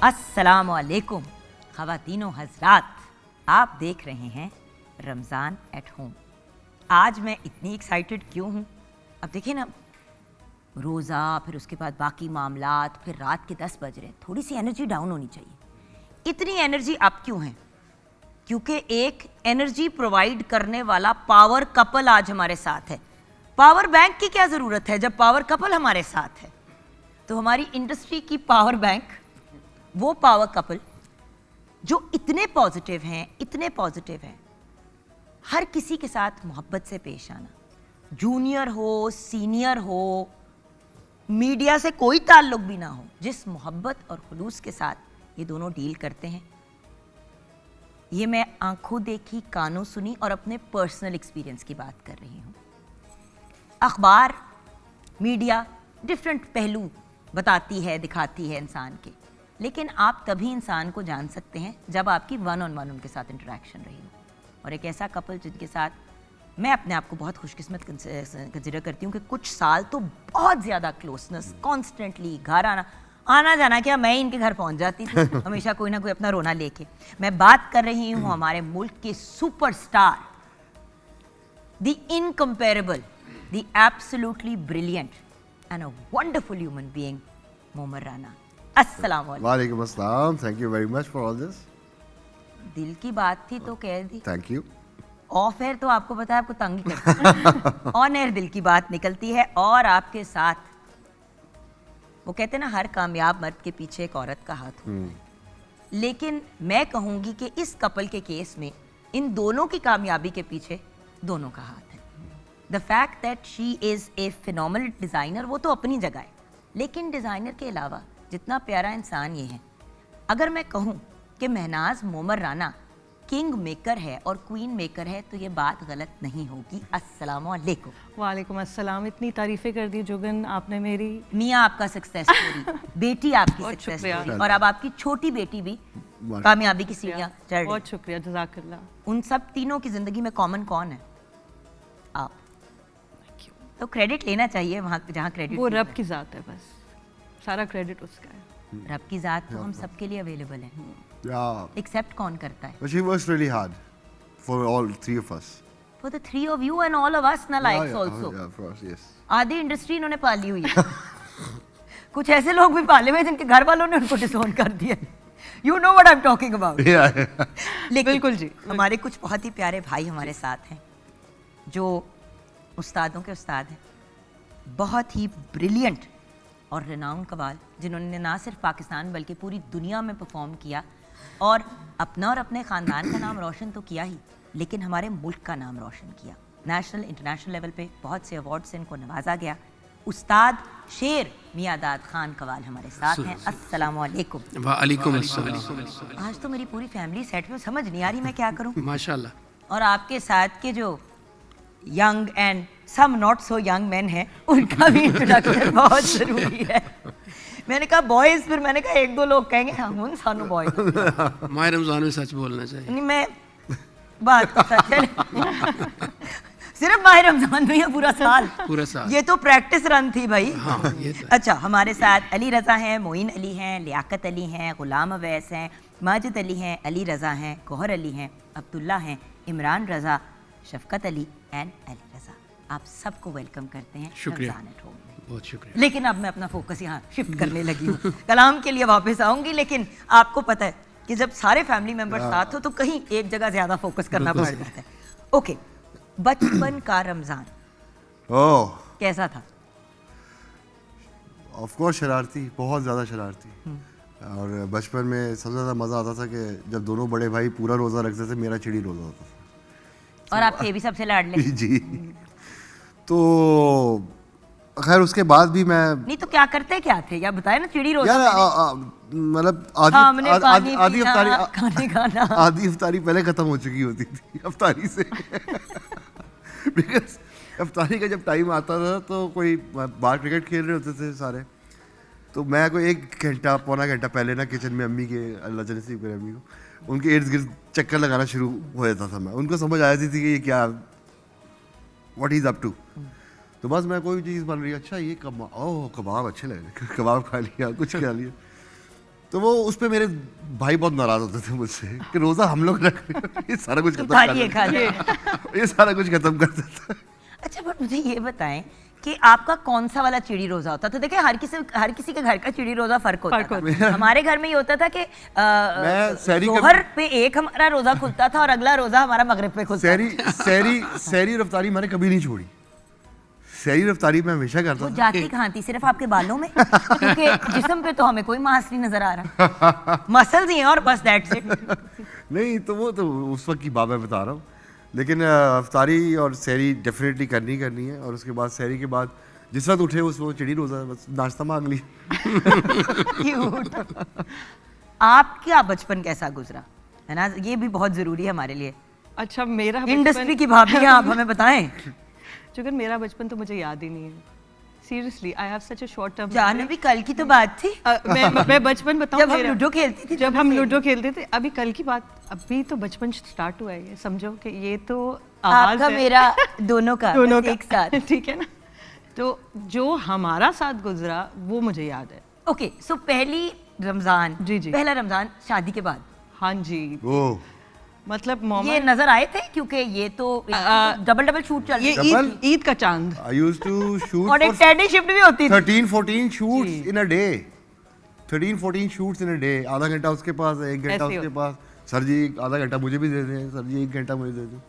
अस्सलामु अलैकुम ख़वातीनो हज़रात, आप देख रहे हैं रमज़ान एट होम। आज मैं इतनी एक्साइटेड क्यों हूँ? अब देखिए ना, रोज़ा, फिर उसके बाद बाकी मामलात, फिर रात के 10 बज रहे, थोड़ी सी एनर्जी डाउन होनी चाहिए। इतनी एनर्जी अप क्यों है? क्योंकि एक एनर्जी प्रोवाइड करने वाला पावर कपल आज हमारे साथ है। पावर बैंक की क्या ज़रूरत है जब पावर कपल हमारे साथ है? तो हमारी इंडस्ट्री की पावर बैंक, वो पावर कपल जो इतने पॉजिटिव हैं, हर किसी के साथ मोहब्बत से पेश आना, जूनियर हो, सीनियर हो, मीडिया से कोई ताल्लुक भी ना हो, जिस मोहब्बत और खुलूस के साथ ये दोनों डील करते हैं, ये मैं आंखों देखी, कानों सुनी और अपने पर्सनल एक्सपीरियंस की बात कर रही हूँ। अखबार, मीडिया डिफरेंट पहलू बताती है, दिखाती है इंसान के, लेकिन आप तभी इंसान को जान सकते हैं जब आपकी वन ऑन वन उनके साथ इंटरेक्शन रही हो। और एक ऐसा कपल जिनके साथ मैं अपने आप को बहुत खुशकिस्मत कंसिडर करती हूँ कि कुछ साल तो बहुत ज़्यादा क्लोजनेस, कॉन्स्टेंटली घर आना जाना, क्या मैं इनके घर पहुँच जाती थी हमेशा कोई ना कोई अपना रोना लेके। मैं बात कर रही हूँ हमारे मुल्क के superstar, the incomparable, the absolutely brilliant and a wonderful human being Moammar Rana. अस्सलाम वालेकुम अस्सलाम। Thank you very much for all this. दिल की बात थी तो कह दी। Thank you. ऑफ एयर तो आपको पता है आपको तंग ही करती है, ऑन एयर दिल की बात निकलती है। और आपके साथ, वो कहते हैं ना, हर कामयाब मर्द के पीछे एक औरत का हाथ होता है, लेकिन मैं कहूँगी कि इस कपल के केस में इन दोनों की कामयाबी के पीछे दोनों का हाथ है। The fact that she is a phenomenal designer, वो तो अपनी जगह है, लेकिन डिज़ाइनर के अलावा जितना प्यारा इंसान ये है, अगर मैं कहूँ कि महनाज मोमर राना किंग मेकर है और क्वीन मेकर है, तो ये बात गलत नहीं होगी। अस्सलामु अलैकुम। वालेकुम अस्सलाम। इतनी तारीफ़ें कर दी जुगन आपने मेरी। मियाँ आपका सक्सेस स्टोरी, बेटी आपकी सक्सेस स्टोरी, और अब आपकी छोटी बेटी भी कामयाबी की सीढ़ियाँ चढ़ रही। बहुत शुक्रिया, जज़ाकल्लाह। उन सब तीनों की ज़िंदगी में कॉमन कौन है? आप। तो क्रेडिट लेना चाहिए वहाँ जहाँ क्रेडिट, वो रब की ज़ात है, बस सारा क्रेडिट उसका है। रब की ज़ात तो हम सबके लिए अवेलेबल है, एक्सेप्ट कौन करता है? But she worked really hard for all three of us. For the three of you and all of us nalayaks also. Yeah, of course, yes. आधी इंडस्ट्री इन्होंने पाली हुई है कुछ ऐसे लोग भी पाले हुए जिनके घर वालों ने उनको डिसोन कर दिया। You know what I'm talking about. Yeah. लेकिन बिल्कुल जी। हमारे कुछ बहुत ही प्यारे भाई हमारे साथ हैं जो उस्तादों के उस्ताद हैं, बहुत ही ब्रिलियंट और रिनाउंड कवाल, जिन्होंने ना सिर्फ पाकिस्तान बल्कि पूरी दुनिया में परफॉर्म किया और अपना और अपने ख़ानदान का नाम रोशन तो किया ही, लेकिन हमारे मुल्क का नाम रोशन किया। नेशनल इंटरनेशनल लेवल पे बहुत से अवार्ड से इनको नवाजा गया। उस्ताद शेर मियादाद खान कवाल हमारे साथ हैं। अस्सलामु अलैकुम। वालेकुम अस्सलाम। आज तो मेरी पूरी फैमिली सेट में, समझ नहीं आ रही मैं क्या करूं। माशाल्लाह। और आपके साथ के जो young and some not so young man हैं, उनका भी इंट्रोडक्शन बहुत ज़रूरी है। मैंने कहा बॉयज़, फिर मैंने कहा एक दो लोग कहेंगे हम सानू बॉयज़। माह रमज़ान में सच बोलना चाहिए। नहीं, मैं बात तो सच है सिर्फ माह रमज़ान में या पूरा साल? पूरा साल। ये तो प्रैक्टिस रन थी भाई। हाँ, ये तो। अच्छा, हमारे साथ अली रज़ा हैं, मोइन अली हैं, लियाकत अली हैं, ग़ुलाम अवैस हैं, माजिद अली हैं, अली रज़ा हैं, गौहर अली हैं, अब्दुल्ला हैं, इमरान रज़ा, शफ़क़त अली एंड अली रज़ा। आप सबको वेलकम करते हैं शुक्रिया, रमज़ान एट होम में। बहुत शुक्रिया। लेकिन अब मैं अपना फोकस यहाँ शिफ्ट करने लगी हूँ। कलाम के लिए वापस आऊँगी, लेकिन आपको पता है कि जब सारे फैमिली मेम्बर साथ हो तो कहीं एक जगह ज़्यादा फोकस करना पड़ जाता है। ओके, बचपन का रमज़ान Oh, कैसा था? of course शरारती, बहुत ज़्यादा शरारती। और बचपन में सबसे ज़्यादा मज़ा आता था कि जब दोनों बड़े भाई पूरा रोज़ा रखते थे, मेरा चिड़ी रोज़ा होता था। और आपके भी सबसे लाडले? जी। तो खैर उसके बाद भी मैं, नहीं तो क्या करते क्या थे, या बताए ना। चिड़ी रोज़ा यार मतलब सामने पानी आधी पीना, अफ्तारी, खाने खाना। आधी अफ्तारी पहले ख़त्म हो चुकी होती थी अफ्तारी से बिकॉज अफ्तारी का जब टाइम आता था तो कोई बाहर क्रिकेट खेल रहे होते थे सारे, तो मैं कोई एक घंटा पौना घंटा पहले ना किचन में अम्मी के, अल्लाह जाने नसीब करे अम्मी को, उनके इर्द गिर्द चक्कर लगाना शुरू हो जाता था। मैं उनको समझ आ जाती थी कि ये क्या, व्हाट इज़ अप टू। तो बस मैं कोई चीज़ बन रही है, अच्छा ये कबाब, ओह कबाब अच्छे लग रहे, कबाब खा लिया, कुछ खा लिया। तो वो उस पे मेरे भाई बहुत नाराज होते थे मुझसे कि रोजा हम लोग रख रहे हैं, ये सारा कुछ खत्म खालिए कर खालिए। देता, ये सारा कुछ खत्म कर देता। अच्छा बट मुझे ये बताएं कि आपका कौन सा वाला चिड़ी रोजा होता था? देखिए हर किसी के घर का चिड़ी रोजा फर्क होता था। हमारे घर में ये होता था कि मैं सहरी का- जोहर पे एक हमारा रोजा खुलता था और अगला रोजा हमारा मगरिब पे खुलता था। सहरी रफ्तारी मैंने कभी नहीं छोड़ी। सहरी रफ्तारी मैं हमेशा करता वो था। जाती कहाँ थी? सिर्फ आपके बालों में? क्योंकि जिस्म पे तो हमें कोई मांस नहीं नजर आ रहा, मसल्स ही हैं और बस दैट्स इट। नहीं तो वो तो उस वक्त की बात मैं बता रहा हूँ, लेकिन अफ्तारी और सहरी डेफिनेटली करनी है। और उसके बाद सहरी के बाद जिस वक्त उठे उस वो चिड़ी रोज़ा बस नाश्ता मांग ली। क्यूट। आपका बचपन कैसा गुजरा है ना, ये भी बहुत जरूरी है हमारे लिए। अच्छा मेरा इंडस्ट्री की भाभी हैं आप, हमें बताएं। जुगन मेरा बचपन तो मुझे याद ही नहीं है seriously. I have such a short term. जान अभी कल की तो बात थी मैं बचपन बताऊं जब हम लूडो खेलती थी। जब हम लूडो खेलते थे, अभी कल की बात, अभी तो बचपन स्टार्ट हुआ है, ये समझो कि ये तो आवाज आपका है मेरा दोनों का दोनों बस का एक साथ। ठीक है ना। तो जो हमारा साथ गुजरा वो मुझे याद है। ओके सो पहली रमजान, जी, जी। पहला रमजान शादी के बाद हाँ जी, ओह मतलब ये मोहम्मद नजर आए थे क्योंकि ये तो डबल शूट चल ये रही डबल? ईद का चांद। आई यूज्ड टू शूट और एक टेडी शिफ्ट भी होती थी। 13-14 shoots in a day. 13-14 shoots in a day. आधा घंटा उसके पास, 1 घंटा ऐसे ही उसके पास, सर जी आधा घंटा मुझे भी दे दें, सर जी 1 घंटा मुझे दे दें।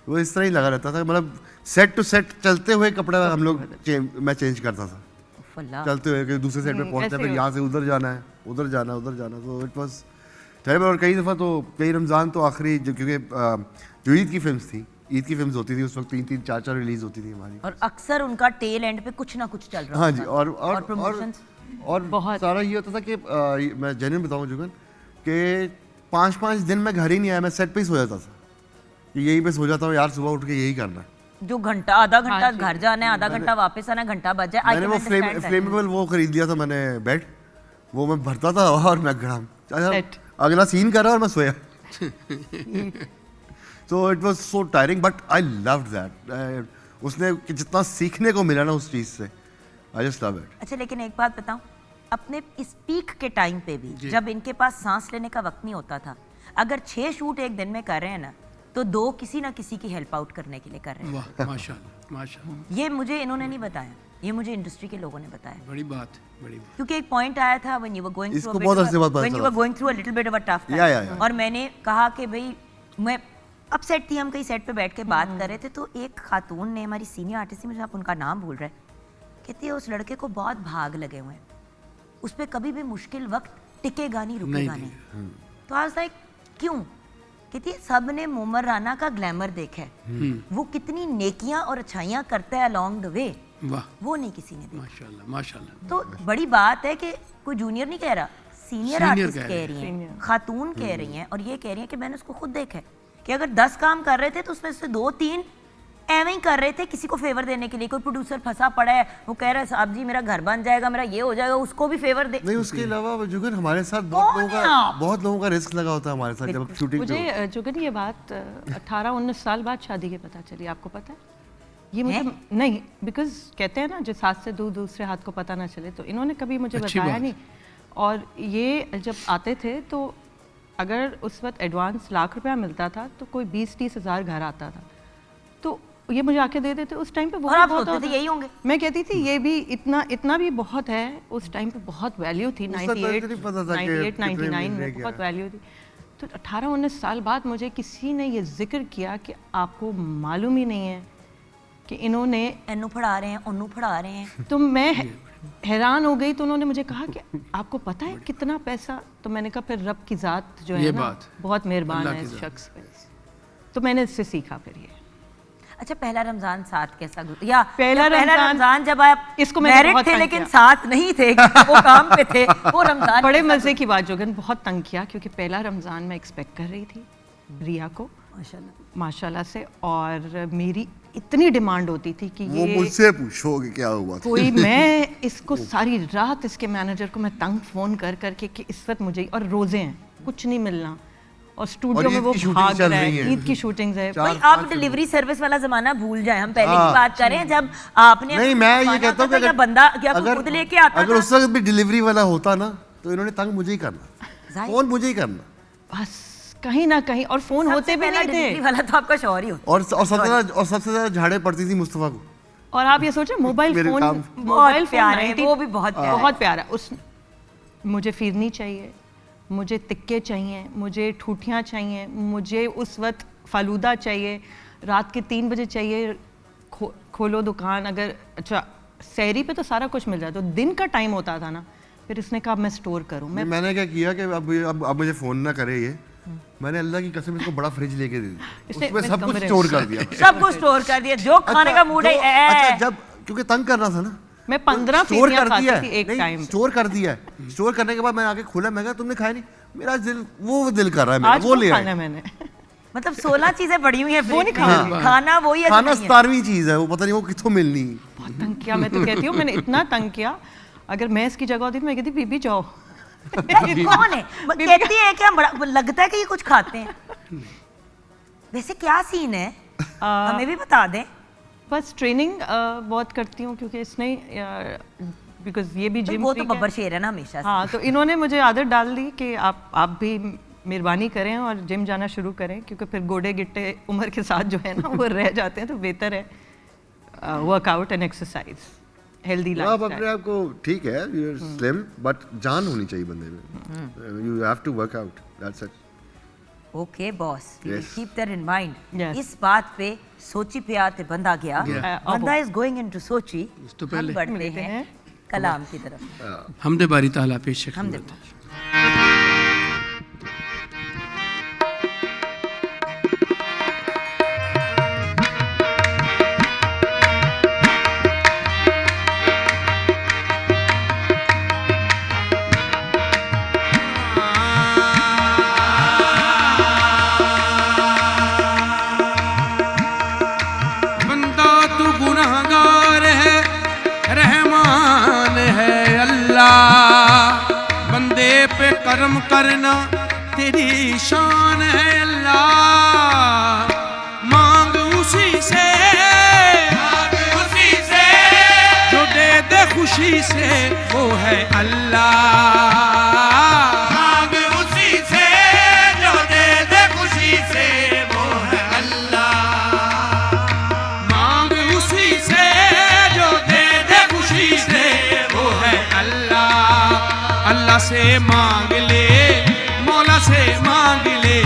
वो इस तरह ही लगा रहता था, मतलब सेट टू सेट चलते हुए कपड़े हम लोग मैं चेंज करता था फल्ला। चलते हुए कि दूसरे सेट पे पहुंचते ऐसे फिर ही यहाँ से उधर जाना है, उधर जाना। तो इट वाज टेरिबल। और कई दफ़ा तो कई रमज़ान तो आखिरी जो, क्योंकि जो ईद की फिल्म्स थी, ईद की फिल्म्स होती थी उस वक्त 3-3, 4-4 रिलीज होती थी हमारी। और अक्सर उनका टेल एंड पे कुछ ना कुछ चल रहा हाँ होता जी। था। और promotions? बहुत सारा ये होता था कि मैं जेन्युइन बताऊं जुगन कि 5-5 दिन मैं घर ही नहीं आया, मैं सेट पे ही सो जाता था कि यहीं पे सो जाता हूँ यार, सुबह उठ के यही करना है। जो घंटा आधा घंटा घर जाना है, आधा घंटा वापस आना, घंटा बज जाए। मैंने वो फ्लेमेबल वो खरीद लिया था मैंने बेड, वो मैं भरता था और मैं गड़ा Set. अगला सीन कर रहा और मैं सोया। So it was so tiring but I loved that. उसने जितना सीखने को मिला ना उस चीज़ से, I just love it. अच्छा लेकिन एक बात बताऊं, अपने इस पीक के टाइम पे भी जब इनके पास सांस लेने का वक्त नहीं होता था, अगर 6 शूट एक दिन में कर रहे हैं ना, तो 2 किसी ना किसी की हेल्प आउट करने के लिए कर रहे हैं। वाह माशाल्लाह। ये मुझे इन्होंने नहीं बताया, ये मुझे इंडस्ट्री के लोगों ने बताया। बड़ी बात। क्योंकि एक पॉइंट आया था when you were going through इसको बहुत अरसे बाद पता when you चला। were going through a little bit of a tough time। Yeah. और मैंने कहा कि भाई मैं अपसेट थी, हम कहीं सेट पे बैठ के बात कर रहे थे, तो एक खातून ने, हमारी सीनियर आर्टिस्ट थी, मुझे आप उनका नाम भूल रहे, कहती है उस लड़के को बहुत भाग लगे हुए हैं, उस पर कभी भी मुश्किल वक्त टिकेगा नहीं, रुकेगा नहीं। तो आज लाइक क्यों? कहती है सब ने मोमर राना का ग्लैमर देखा है, वो कितनी नेकियां और अच्छाइयां करता है अलोंग द वे, वाह वो नहीं किसी ने देखा। माशाल्लाह। तो बड़ी बात है कि कोई जूनियर नहीं कह रहा, सीनियर Senior आर्टिस्ट कह कह रही रही हैं, खातून कह रही हैं, और ये कह रही हैं कि मैंने उसको खुद देखा है कि अगर 10 काम कर रहे थे तो उसमें से 2-3 एवं ही कर रहे थे किसी को फेवर देने के लिए। कोई प्रोड्यूसर फंसा पड़ा है, वो कह रहा है साहब जी मेरा घर बन जाएगा, मेरा ये हो जाएगा, उसको भी फेवर दे। नहीं उसके अलावा जुगन हमारे साथ कौन है आप? बहुत लोगों का रिस्क लगा होता है हमारे साथ जब शूटिंग पे मुझे जुगन ये बात 18-19 साल बाद शादी के पता चली, आपको पता है? ये मुझे नहीं, बिकॉज कहते हैं ना जिस हाथ से दूर दूसरे हाथ को पता ना चले, तो इन्होंने कभी मुझे अच्छी बताया बात। नहीं। और ये जब आते थे तो अगर उस वक्त एडवांस ₹1,00,000 मिलता था तो कोई 20-30 हज़ार घर आता था, तो ये मुझे आके दे देते उस टाइम पे। और आप सोचते थे यही होंगे? मैं कहती थी ये भी इतना भी बहुत है, उस टाइम पे बहुत वैल्यू थी। उस वक्त तो 98, नहीं पता था कि 98, कितने 99 मिलने में क्या बहुत है। वैल्यू थी। तो 18-19 साल बाद मुझे किसी ने ये जिक्र किया कि आपको मालूम ही नहीं है कि इन्होंने, एनू पढ़ा रहे हैं, ओनू पढ़ा रहे हैं। तो मैं हैरान हो गई। तो उन्होंने मुझे कहा कि आपको पता है कितना पैसा? तो मैंने कहा फिर रब की ज़ात जो ये है ना बात, बहुत मेहरबान अल्लाह है की इस ज़ात। शख्स पे। तो मैंने इससे सीखा फिर ये। अच्छा पहला रमजान साथ कैसा गुजरा? या पहला रमजान जब आप इसको मैंने मैरिड बहुत थे तंग लेकिन किया। साथ नहीं थे, वो काम पे थे, वो रमजान बड़े कैसा मज़े की बात जोगन, बहुत तंग किया क्योंकि पहला रमज़ान मैं एक्सपेक्ट कर रही थी रिया को माशाल्लाह। माशाल्लाह से, और मेरी इतनी डिमांड होती थी कि वो ये मुझसे पूछो कि क्या हुआ था। कोई, मैं इसको सारी रात इसके मैनेजर को मैं तंग फ़ोन कर करके कि इस वक्त मुझे, और रोज़े हैं, कुछ नहीं मिलना, और स्टूडियो और में ईद वो की शूटिंग भाग चल रहा रही है, है। ईद की शूटिंग्स है। चार- भाई आप डिलीवरी सर्विस वाला जमाना भूल जाए, हम पहले की बात करें जब आपने नहीं मैं ये कहता हूँ कि या बंदा क्या अगर खुद लेके आता अगर था। उस वक्त भी डिलीवरी वाला होता ना तो तो इन्होंने तंग मुझे ही करना, जाहिर। फोन मुझे ही करना। बस कहीं ना कहीं, और फोन होते भी नहीं डिलीवरी थे। वाला तो आपका शौहर ही होता। और सबसे ज्यादा झाड़े पड़ती थी मुस्तफा को। और आप ये सोचें मोबाइल मेरे फोन, काम। मोबाइल बहुत प्यारे, फोन वो भी बहुत प्यारा है। बहुत प्यारा। उस मुझे फिरनी चाहिए, मुझे तिक्के चाहिए, मुझे ठूठियाँ चाहिए, मुझे उस वक्त फालूदा चाहिए, रात के 3 बजे चाहिए, खोलो दुकान। अगर अच्छा सहरी पे तो सारा कुछ मिल जाता, तो दिन का टाइम होता था ना, फिर इसने कहा मैं स्टोर करूँ। मैंने क्या किया कि अब मुझे फोन ना करे ये, मैंने अल्लाह की कसम इसको बड़ा फ्रिज लेके दे दिया, इसने उसमें सब कुछ कमरे- स्टोर कर दिया। सब कुछ स्टोर कर दिया, जो खाने का मूड है। अच्छा, जब क्योंकि तंग करना था ना, मैं 15 स्टोर फिरनियाँ कर दिया खाती थी एक नहीं, टाइम। स्टोर कर दिया है। स्टोर करने के बाद मैं आके खोला, मैं कहा तुमने खाया नहीं, मेरा दिल कर रहा है मेरा, आज वो ले खाना आए। मैंने मतलब 16 चीजें पड़ी हुई हैं, वो नहीं फ्रिज में। खाना वही है जो खाना नहीं है। 17वीं चीज है, वो पता नहीं वो किथों मिलनी। बहुत तंग किया, मैं तो कहती हूँ मैंने इतना तंग किया, अगर मैं इसकी जगह होती तो मैं कहती बीबी जाओ। कौन है कहती है क्या, बड़ा लगता है कि ये कुछ खाते हैं। वैसे क्या सीन है, हमें भी बता दें। बस ट्रेनिंग बहुत करती हूँ, क्योंकि इसने बिकॉज ये भी जिम वो तो बब्बर शेर है ना हमेशा से। हाँ, तो इन्होंने मुझे आदत डाल दी कि आप भी मेहरबानी करें और जिम जाना शुरू करें, क्योंकि फिर गोडे गिट्टे उम्र के साथ जो है ना वो रह जाते हैं, तो बेहतर है वर्कआउट एंड एक्सरसाइज, हेल्दी आप लाइफ। अपने आप को ठीक है, यू आर स्लिम, बट जान होनी चाहिए बंदे में। You have to work out, that's it. Okay boss, we will Yes. Keep that in mind. Yes. इस बात पे सोची पे आते बंदा गया, बंदा इज गोइंग इनटू सोची। तो हम पहले बढ़ते मिलते हैं हैं कलाम की तरफ। हमदे बारी ताला पेश हमदे खिदमत। बंदा तू गुनाहगार है, रहमान है अल्लाह, बंदे पे करम करना तेरी शान है अल्लाह। मांग उसी से जो दे दे खुशी से, वो है अल्लाह। मांग उसी से जो दे दे खुशी से, वो है अल्लाह। मांग उसी से जो दे दे खुशी से, वो है अल्लाह। अल्लाह से मांग ले, मौला से मांग ले,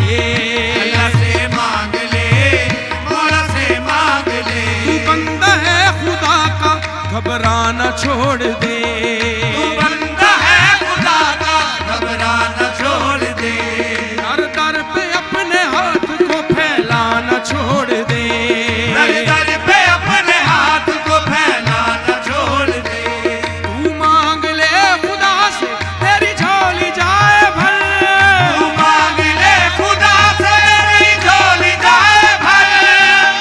अल्लाह से मांग ले, मौला से मांग ले। तू बंदा है खुदा का, घबराना छोड़ दे। तू बंदा है खुदा का, घबराना छोड़ दे। दर दर पे अपने हाथ को फैलाना छोड़ दे। दर दर पे अपने हाथ को फैलाना छोड़ दे। तू मांग ले खुदा से, तेरी झोली जाए भर। तू मांग ले खुदा से, तेरी झोली जाए भर।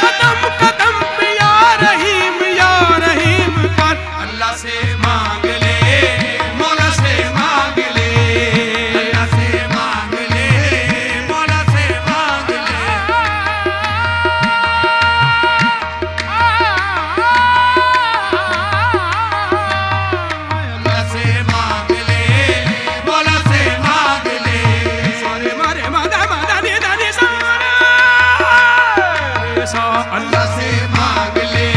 कदम कदम पे या रहीम कर। अल्लाह से मांग ले, मौला से मांग ले, अल्लाह से मांग ले, मौला से मांग ले। अल्लाह से मांग ले, मौला से मांग ले। सारे मारे मादा मादा ने दाने सारे सा। अल्लाह से मांग ले,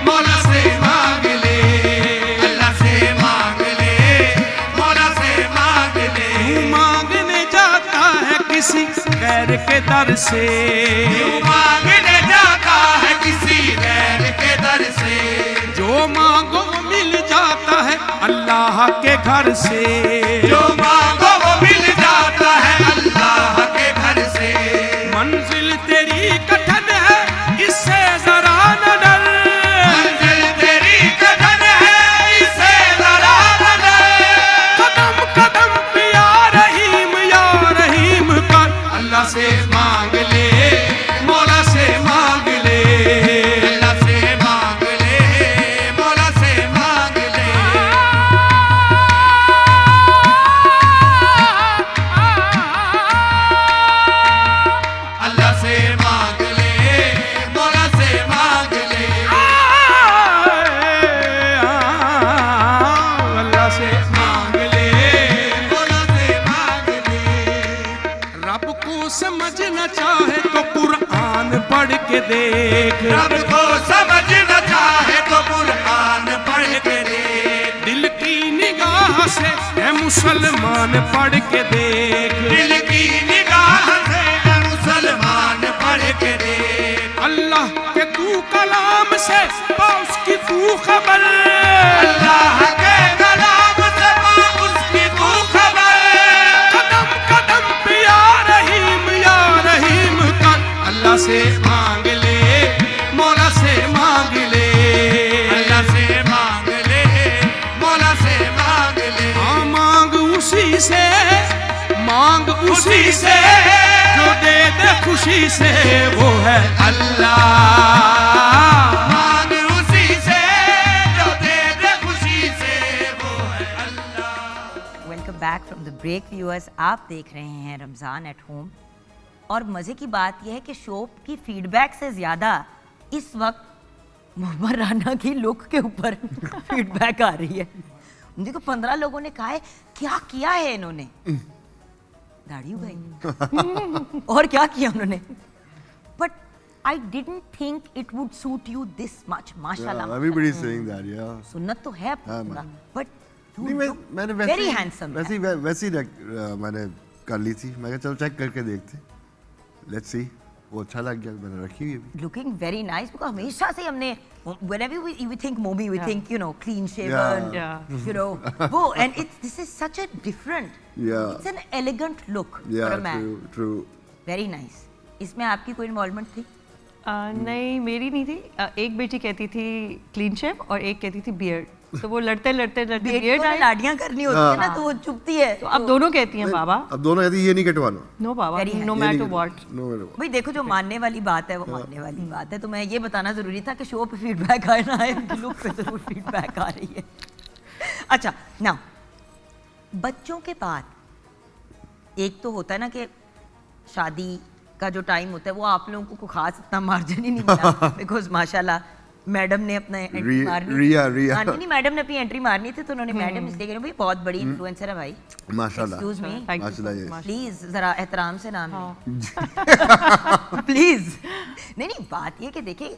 मौला से मांग ले, अल्लाह से मांग ले, मौला से मांग ले। तू मांगने जाता है किसी गैर के दर से, तू मांगने जाता है किसी गैर के दर से। जो मांगो वो मिल जाता है अल्लाह के घर से। जो मांगो वो मिल जाता है अल्लाह के घर से। मंजिल तेरी कठिन है, इससे जरा न डर। मंजिल तेरी कठिन है, इससे जरा न डर। कदम कदम पे या रहीम कर। अल्लाह से मांग ले, मौला से मांग ले, अल्लाह से मांग ले, मौला से मांग ले। देख। रब को समझ न चाहे तो कुरान पढ़ के देख। दिल की निगाह से है मुसलमान पढ़ के देख। दिल की निगाह से है मुसलमान पढ़ के देख। अल्लाह के तू कलाम से पा उसकी तू खबर। अल्लाह के कलाम से पा उसकी तू खबर। कदम कदम पे या रहीम कर। अल्लाह से मांग ले, मौला से मांग ले। अल्लाह से मांग ले, मौला से मांग ले। हाँ मांग उसी से, मांग उसी से जो दे दे खुशी से वो है अल्लाह। मांग उसी से जो दे दे खुशी से वो है अल्लाह। Welcome back from the break viewers. आप देख रहे हैं रमज़ान एट होम और मज़े की बात यह है कि शो की फीडबैक से ज़्यादा इस वक्त मोहम्मद राना की लुक के ऊपर फीडबैक आ रही है। देखो 15 लोगों ने कहा है क्या किया है इन्होंने, दाढ़ी उगाई और क्या किया उन्होंने, but I didn't think it would suit you this much. माशाल्लाह everybody's saying that, yeah. सुन्नत तो है हाँ, पूरा, बट नहीं मैंने वेरी हैंडसम। वैसी मैंने कर ली थी। मैं कहा चलो चेक करके देखते, लेट्स सी। वो अच्छा लग गया, मैंने रखी हुई है। लुकिंग वेरी नाइस बिकॉज़ हमेशा से हमने whenever we think Momi we think you know clean shaven, you know वो and this is such a different, it's an elegant look for a man. true. Very nice. इसमें आपकी कोई involvement थी? नहीं मेरी नहीं थी। एक बेटी कहती थी क्लीन शेव और एक कहती थी बियर्ड। तो वो लड़ते बियर्ड आई लाडियां करनी होती है ना तो वो चुभती है। तो अब दोनों कहती हैं बाबा। अब दोनों कहती है ये नहीं कटवाना। नो बाबा, नो मैटर व्हाट। भाई देखो जो मानने वाली बात है वो मानने वाली बात है। तो मैं ये बताना जरूरी था कि शो पे फीडबैक आए ना आए, उनकी लुक पे जरूर फीडबैक आ रही है। अच्छा ना, बच्चों के बाद एक तो होता है ना कि शादी का जो टाइम होता है वो आप लोगों को खास इतना मार्जिन ही नहीं मिला बिकॉज माशाल्लाह मैडम ने अपना एंट्री मारनी। रिया नहीं मैडम ने अपनी एंट्री मारनी थी तो उन्होंने मैडम इसलिए कह रही बहुत बड़ी इन्फ्लुएंसर है भाई। माशाल्लाह। एक्सक्यूज मी, माशाल्लाह। प्लीज जरा एहतराम से नाम प्लीज। नहीं बात ये कि देखिए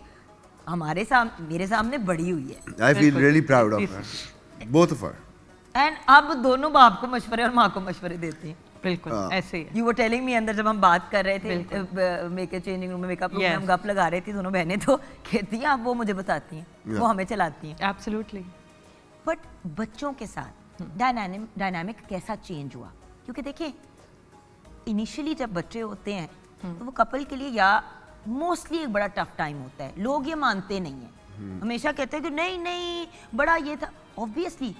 हमारे सामने मेरे सामने बड़ी हुई है। I feel really proud of her, both of her. And अब दोनों बाप को मशवरे और माँ को मशवरे देती हैं। बिल्कुल ऐसे ही है। यू वर टेलिंग मी अंदर जब हम बात कर रहे थे मेकअप चेंजिंग रूम में मेकअप रूम में हम गप लगा रहे थे दोनों बहनें, तो कहती हैं आप वो मुझे बताती हैं वो हमें चलाती हैं। एब्सोल्युटली। बट बच्चों के साथ डायनामिक कैसा चेंज हुआ? क्योंकि देखिए इनिशियली जब बच्चे होते हैं तो वो कपल के लिए या मोस्टली एक बड़ा टफ टाइम होता है। लोग ये मानते नहीं हैं, हमेशा कहते हैं कि नहीं नहीं बड़ा ये था। ऑब्वियसली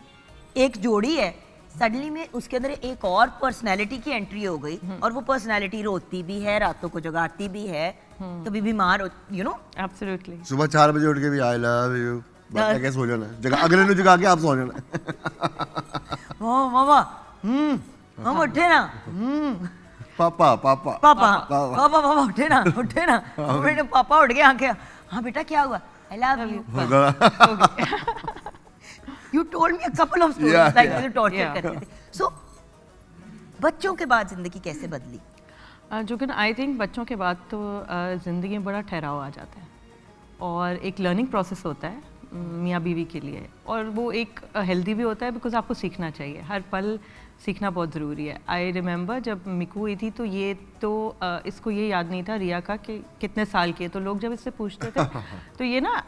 एक जोड़ी है, सडनली में उसके अंदर एक और पर्सनैलिटी की एंट्री हो गई और वो पर्सनैलिटी रोती भी है, रातों को जगाती भी है, कभी बीमार हो, यू नो। एब्सोल्युटली। सुबह 4 बजे उठ के भी आई लव यू बात कैसे हो जाना जगह अगले ने जगा के आप सो जाना। ओ मामा हम उठे ना पापा पापा उठे ना बेटे पापा उठ गए आके हाँ बेटा क्या हुआ I love you You told me a couple of stories like you torture करते थे। So बच्चों के बाद जिंदगी कैसे बदली? जो कि आई थिंक बच्चों के बाद तो ज़िंदगी में बड़ा ठहराव आ जाता है और एक लर्निंग प्रोसेस होता है मियाँ बीवी के लिए, और वो एक हेल्दी भी होता है बिकॉज आपको सीखना चाहिए, हर पल सीखना बहुत ज़रूरी है। आई रिमेंबर जब मिकू हुई थी तो ये तो इसको ये याद नहीं था रिया का कि कितने साल की है, तो लोग जब इससे पूछते थे तो ये ना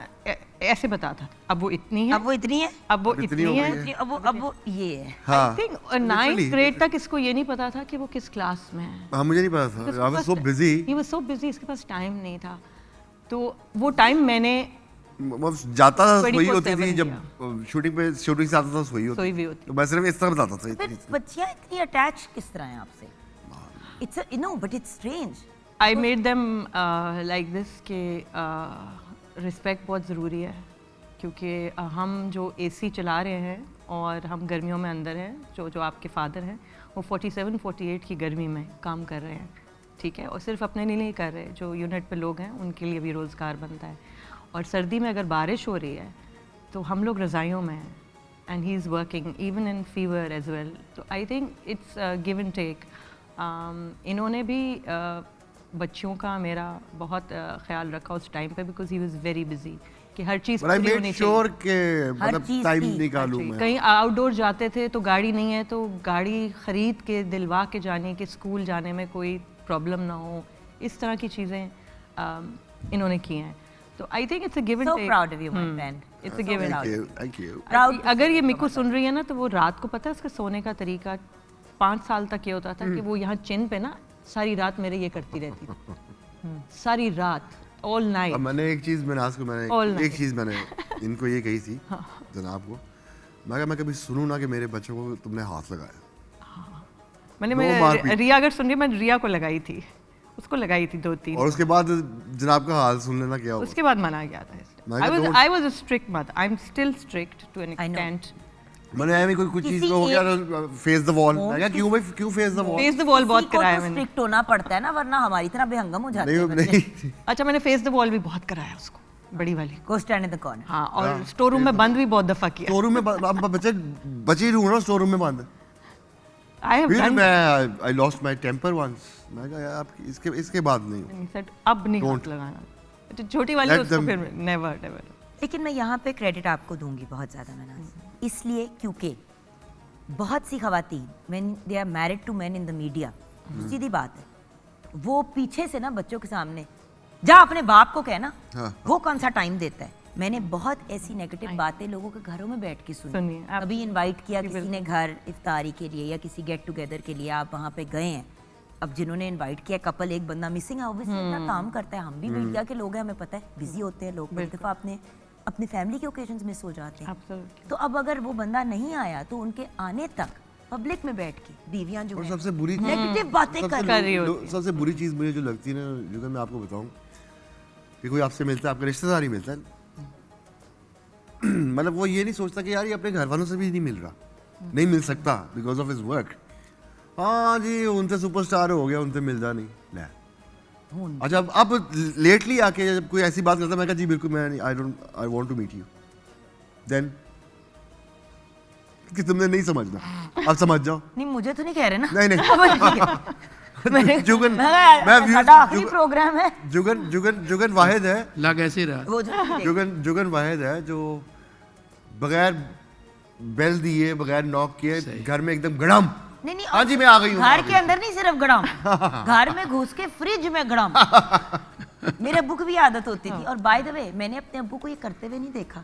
ऐसे बताता था अब वो इतनी है, अब वो इतनी है, अब वो इतनी है, अब वो ये है। आई थिंक 9th ग्रेड तक इसको ये नहीं पता था कि वो किस क्लास में है। हाँ मुझे नहीं पता था, I was so busy, he was so busy, इसके पास टाइम नहीं था। तो वो टाइम मैंने जाता था सोई होती थी, जब शूटिंग से आता था सोई होती भी होती, तो मैं सिर्फ इस तरह बताता था। फिर बच्चियां इतनी अटैच किस तरह हैं आपसे? It's no but it's strange. I made them like this कि रिस्पेक्ट बहुत ज़रूरी है, क्योंकि हम जो एसी चला रहे हैं और हम गर्मियों में अंदर हैं, जो आपके फादर हैं वो 47-48 की गर्मी में काम कर रहे हैं, ठीक है, और सिर्फ अपने लिए नहीं कर रहे, जो यूनिट पे लोग हैं उनके लिए भी रोज़गार बनता है। और सर्दी में अगर बारिश हो रही है तो हम लोग रज़ाइयों में हैं and he is working even in fever as well. तो I think it's give and take. इन्होंने भी बच्चियों का मेरा बहुत ख्याल रखा उस टाइम पे, because he was very busy कि हर चीज़ But I पूरी made होनी sure चाहिए। के मतलब चीज़ टाइम की, निकालूं मैं। कहीं आउटडोर जाते थे तो गाड़ी नहीं है तो गाड़ी खरीद के दिलवा के जाने कि स्कूल जाने में कोई प्रॉब्लम ना हो, इस तरह की चीज़ें इन्होंने की हैं। तो I think it's a give and So take. proud of you, my friend. It's a give and Thank you, thank you. Proud अगर ये मिको सुन रही है ना तो वो रात को पता है उसके सोने का तरीका 5 साल तक ये होता था कि वो यहाँ चिन पे ना सारी रात मेरे ये करती रहती थी, सारी रात, ऑल अब नाइट। मैंने एक चीज़ All एक night. चीज़ मैंने इनको ये कही थी जनाब को, मैं कभी सुनूं ना कि मेरे बच्चों को तुमने हाथ लगाया। मैंने No मेरे मारपीट। रिया अगर सुन रही है, मैं रिया को लगाई थी, उसको लगाई थी 2-3। और उसके बाद जनाब का हाल सुन लेना क्या हुआ। उसके बाद मना गया था मैं इसलिए। कहा, I was a strict mother. I'm still strict to an I know. extent. मैंने ऐਵੇਂ कोई कुछ चीज़ किसी हो गया फेस द वॉल, मैं कहा क्यों भाई क्यों face the wall. Face the wall बहुत किसी को कराया तो मैंने। स्ट्रिक्ट होना पड़ता है ना, वरना हमारी तरह बेहंगम हो जाते नहीं हैं बच्चे। नहीं अच्छा, मैंने फेस द वॉल भी बहुत कराया उसको, बड़ी वाली। Go stand in the corner. हाँ, और स्टोर रूम में बंद भी बहुत दफा किया। स्टोर रूम में अब बच्चे बची रहूँ ना स्टोर रूम में बंद। I have फिर done मैं I lost my temper once, मैं कहा यार इसके बाद नहीं। that. He said, अब नहीं हाथ लगाना। तो छोटी वाली Let उसको them- फिर never never। लेकिन मैं यहाँ पे क्रेडिट आपको दूंगी बहुत ज़्यादा मैनाज, इसलिए क्योंकि बहुत सी खवातीन when they are married to man in the media, सीधी बात है, वो पीछे से ना बच्चों के सामने जा अपने बाप को कहना, हाँ। वो कौन सा टाइम देता है। मैंने बहुत ऐसी नेगेटिव बातें लोगों के घरों में बैठ के सुनी सुनी। है, आप- अभी इनवाइट किया जी, किसी बिल्कुल। ने घर इफ्तारी के लिए या किसी गेट टुगेदर के लिए, आप वहाँ पे गए हैं, अब जिन्होंने इनवाइट किया कपल, एक बंदा मिसिंग है, ऑब्वियसली अपना काम करता है, हम भी मीडिया के लोग हैं, हमें पता है बिजी होते हैं लोग, एक दफ़ा अपने फैमिली के ओकेजन्स मिस हो जाते हैं। Absolutely. तो अब अगर वो बंदा नहीं आया तो उनके आने तक पब्लिक में बैठ के बीवियां जो और हैं, सबसे बुरी नेगेटिव बातें कर कर रही होती है। सबसे बुरी चीज़ मुझे जो लगती है ना, जो मैं आपको बताऊं कि कोई आपसे मिलता है, आपका रिश्तेदार ही मिलता है मतलब वो ये नहीं सोचता कि यार ये अपने घर वालों से भी नहीं मिल रहा, नहीं मिल सकता बिकॉज ऑफ हिज वर्क। हाँ जी उनसे सुपरस्टार हो गया, उनसे मिलता नहीं ले। अच्छा अब लेटली आके जब कोई ऐसी बात करता है, मैं कहा जी बिल्कुल मैं I want to meet you, then कि तुमने नहीं समझना, अब समझ जाओ। नहीं मुझे तो नहीं कह रहे ना, नहीं, नहीं। समझ गए। मैंने जुगन मैं व्यूज- साडा आखिरी प्रोग्राम है जुगन वाहिद है, लग ऐसे रहा। वो जो जुगन वाहिद है जो बगैर बेल दिए बगैर नॉक किए घर में एकदम गड़म, नहीं नहीं हाँ जी मैं आ गई हूँ, घर के अंदर नहीं सिर्फ गड़म, घर में घुस के फ्रिज में गड़म। मेरे अब्बू की भी आदत होती थी, और बाय द वे मैंने अपने अब्बू को ये करते हुए नहीं देखा,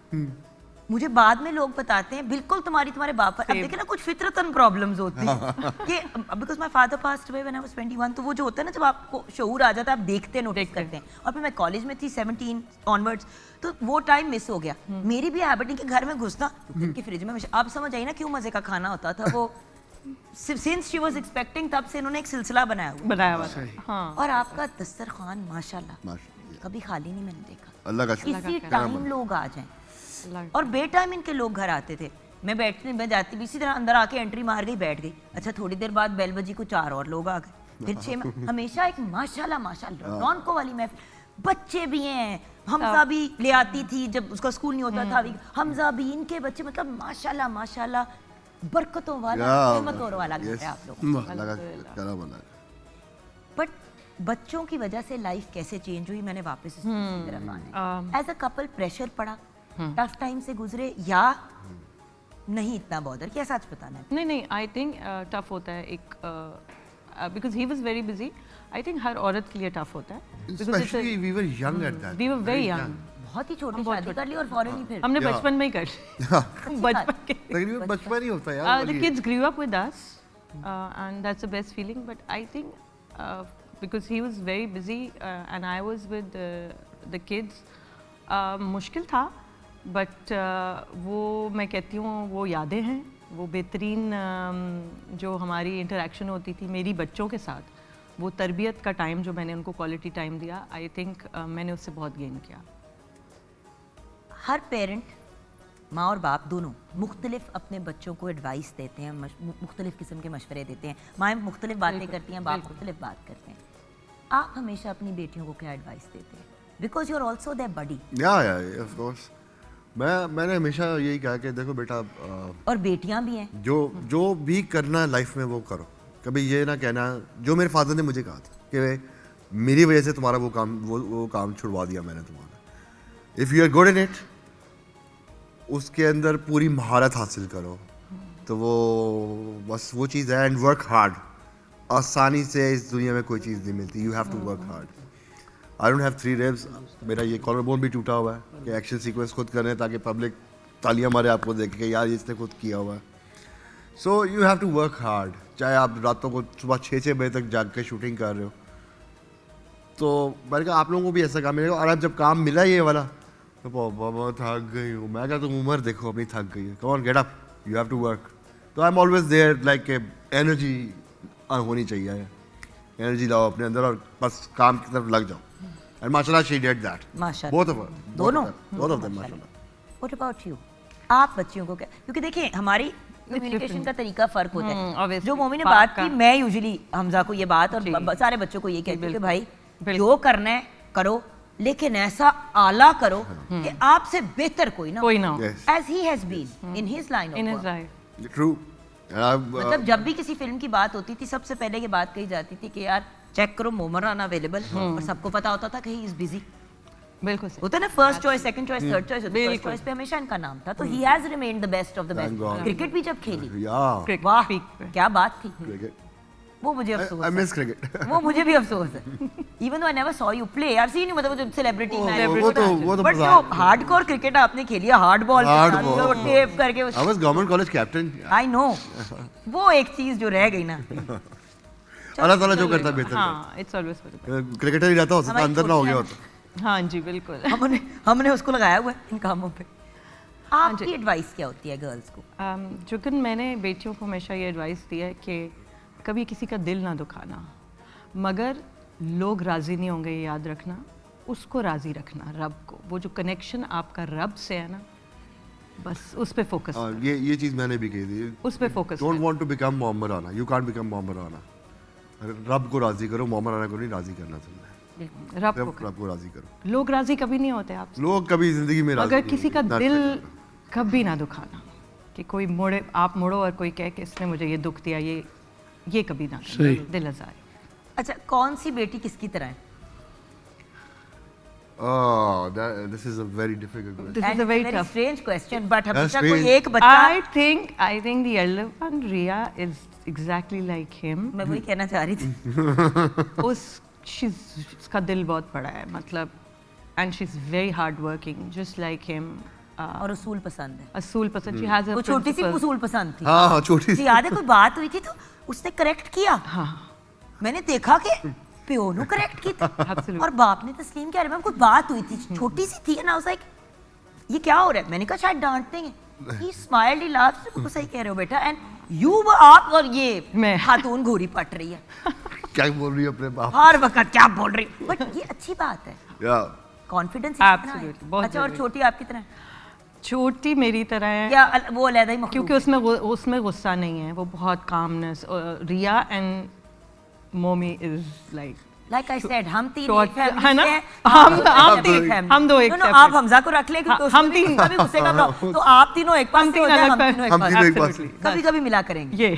मुझे बाद में लोग बताते हैं बिल्कुल तुम्हारे बाप पर। अब देखिए ना कुछ फितरतन प्रॉब्लम्स होती हैं कि because my father passed away when I was 21, तो वो जो होता है ना जब आपको शऊर आ जाता है, आप देखते नोटिस करते हैं, और फिर मैं कॉलेज में थी 17 ऑनवर्ड्स, तो वो टाइम मिस हो गया। मेरी भी हैबिट है कि घर में घुसना की फ्रिज में, आप समझ आई ना क्यों मजे का खाना होता था वो। सिंस शी वाज एक्सपेक्टिंग, तब से इन्होंने एक सिलसिला बनाया हुआ, बनाया हुआ था। हाँ, और आपका दस्तरखान माशाल्लाह माशाल्लाह, कभी खाली नहीं मैंने देखा, अल्लाह का शुक्र। किसी टाइम लोग आ जाएं, और बेटाइम इनके लोग घर आते थे, मैं जाती भी इसी तरह अंदर आके एंट्री मार गई, बैठ गई। अच्छा थोड़ी देर बाद बेल बजी को 4 और लोग आ गए, फिर 6 हमेशा एक माशाल्लाह रौनको वाली महफिल, बच्चे भी हैं, हमजा भी ले आती थी जब उसका स्कूल नहीं होता था, हमजा भी, इनके बच्चे, मतलब माशाल्लाह बरकतों वाला रहमतों वाला घर है आप लोग। अल्लाह का करम अल्लाह। बट बच्चों की वजह से लाइफ कैसे चेंज हुई, मैंने वापस इस तरफ आना, एज अ कपल प्रेशर पड़ा, टफ टाइम से गुजरे, या नहीं इतना बॉदर किया, सच बताना है। नहीं आई थिंक टफ होता है एक, because he was very busy. I think हर औरत के लिए टफ होता है, Especially we were young at that. We were very young. बहुत ही छोटी शादी कर ली और फौरन ही फिर हमने Yeah. बचपन में ही कर ली, बचपन के। तकरीबन बचपन ही होता है यार। The kids grew up with us, and that's the best feeling. But I think because he was very busy and I was with the kids, मुश्किल था, but वो मैं कहती हूँ वो यादें हैं, वो बेहतरीन जो हमारी इंटरेक्शन होती थी मेरी बच्चों के साथ, वो तरबियत का टाइम जो मैंने उनको क्वालिटी टाइम दिया, आई थिंक मैंने उससे बहुत गेन किया। हर पेरेंट, माँ और बाप दोनों मुख्तलिफ अपने बच्चों को एडवाइस देते हैं, मुख्तलिफ किस्म के मशवरे देते हैं, माएँ मुख्तलिफ बातें करती हैं, बाप मुख्तलिफ बात करते हैं। आप हमेशा अपनी बेटियों को क्या एडवाइस देते हैं, because you are also there buddy. या ऑफ कोर्स मैंने हमेशा यही कहा कि देखो बेटा और बेटियां भी हैं, जो भी करना लाइफ में वो करो, कभी ये ना कहना, जो मेरे फादर ने मुझे कहा था कि मेरी वजह से तुम्हारा वो काम छुड़वा दिया मैंने तुम्हारा। If you are good in it, उसके अंदर पूरी महारत हासिल करो, तो वो बस वो चीज़ है। And work hard. आसानी से इस दुनिया में कोई चीज़ नहीं मिलती, you have to work hard. I don't have 3 ribs, मेरा ये कॉलर बोन भी टूटा हुआ है कि एक्शन सीक्वेंस खुद करने ताकि पब्लिक तालियां मारे आपको देख के, यार इसने खुद किया हुआ है। So you have to work hard. चाहे आप रातों को सुबह 6 बजे तक जाग के शूटिंग कर रहे हो, तो मैंने कहा आप लोगों को भी ऐसा काम मिलेगा। और अब जब काम मिला ये वाला, तो बाबा थक गई हूँ। मैं कहा तुम उम्र देखो अपनी थक गई है, come on get up, you have to work. तो I am always there, like energy होनी चाहिए, एनर्जी लाओ अपने अंदर और बस काम की तरफ लग जाओ। एंड माशाल्लाह शी डिड दैट, माशाल्लाह। बोथ ऑफ दोनों देम माशाल्लाह। What about you? आप बच्चियों को क्या, क्योंकि देखिए हमारी कम्युनिकेशन का तरीका फर्क होता है। obviously, जो मोमी ने बात बात का- की, मैं यूजुअली हमजा को ये बात और जी। सारे बच्चों को ये कहती हूँ कि भाई बिल्कुल। जो करना है करो, लेकिन ऐसा आला करो कि आपसे बेहतर कोई ना कोई ना हो Yes. As he has been in his line in of his life. True. मतलब जब भी किसी फिल्म की बात होती थी, सबसे पहले ये बात कही जाती थी कि यार चेक करो मोमर राना अवेलेबल, और सबको पता होता था कि ही इज बिजी। बिल्कुल सही। होता है ना, first choice, second choice, third choice, first बिल्कुल। चॉइस पे हमेशा इनका नाम था। तो he has remained the best of the Thank God. Best. Cricket भी जब खेली, या वाह Peak पे। क्या बात थी, क्रिकेट, वो मुझे अफसोस आई है। Miss cricket. वो मुझे भी अफसोस है। Even though I never saw you play, I seen you, मतलब जो सेलिब्रिटी वो मैच, तो बट जो हार्डकोर क्रिकेट आपने खेली है, हार्ड बॉल Hardball. टेप करके, I was government college captain. I know, वो एक चीज जो रह गई ना। अल्लाह ताला जो करता है बेहतर हाँ, इट्स ऑलवेज फॉर द करता। क्रिकेटर ही रहता, हो सकता हमारी अंदर ना हो गया छोटी होता। हाँ जी, बिल्कुल। हमने उसको लगाया हुआ है इन कामों पे। आपकी एडवाइस क्या होती है गर्ल्स को? चूँकि मैंने बेटियों को हमेशा ये एडवाइस दी है कि कभी किसी का दिल ना दुखाना, मगर लोग राज़ी नहीं होंगे, ये याद रखना, उसको राज़ी रखना, रब को। वो जो कनेक्शन आपका रब से है ना, बस उस पे फोकस, और ये चीज मैंने भी कही थी, उस पे focus. Don't want to become Mohammad Rana, you can't become Mohammad Rana. रब को राजी करो, मोहम्मद राना को नहीं राजी करना तुमने। रब रब को राजी करो। लोग राज़ी कभी नहीं होते आपसे, लोग कभी जिंदगी में राजी अगर नहीं किसी का होते, दिल not like कभी ना दुखाना, कि कोई मोड़े, आप मोड़ो और कोई कहे कि इसने मुझे ये दुख दिया, ये कभी ना करना, दिल आज़ार। अच्छा, कौन सी बेटी किसकी तरह है? that. Oh, this is a very difficult question. This is a very tough. Strange question, but हमेशा strange. कोई एक बच्चा, I think the elder one, Ria, is exactly like him. मैं वही कहना चाह रही थी। उसका दिल बहुत बड़ा है, मतलब, and she's very hard working, just like him. और उसूल पसंद है। असूल पसंद, she has a वो छोटी सी principle. उसूल पसंद थी। हाँ छोटी मुझे याद है कोई बात हुई थी तो उसने करेक्ट किया, हाँ, मैंने देखा कि प्यो ने करेक्ट की थी Absolutely. और बाप ने तस्लीम किया। मैम कोई बात हुई थी, छोटी सी थी ना, उस लाइक ये क्या हो रहा है, मैंने कहा शायद डांट देंगे। ही स्माइल्ड, ही लाफ्ड, बिल्कुल सही कह रहे हो बेटा। एंड यू आप और ये मैं। खातून घोड़ी पट रही है क्या बोल रही है अपने बाप। हर वक्त, क्या बोल रही है, बट ये अच्छी बात है, या कॉन्फिडेंस। Absolutely, बहुत अच्छा, और जरूरी। छोटी आपकी तरह छोटी मेरी तरह है, या वो अलग ही क्योंकि उसमें गुस्सा नहीं है, वो बहुत कामनेस। रिया एंड मोमी is like, like I said, हम तीन Short, एक family है ना? से हैं, हम separate तीन- family। हम दो एक No, no, separate। आप हमजा को रख ले क्योंकि हाँ, उसमें हम भी तीन- कभी गुस्से का प्रॉब्लम, तो आप तीनों एक पास से हो जाए, हम तीनों एक हम पास। तीनों एक पास। Absolutely, कभी कभी मिला करेंगे। ये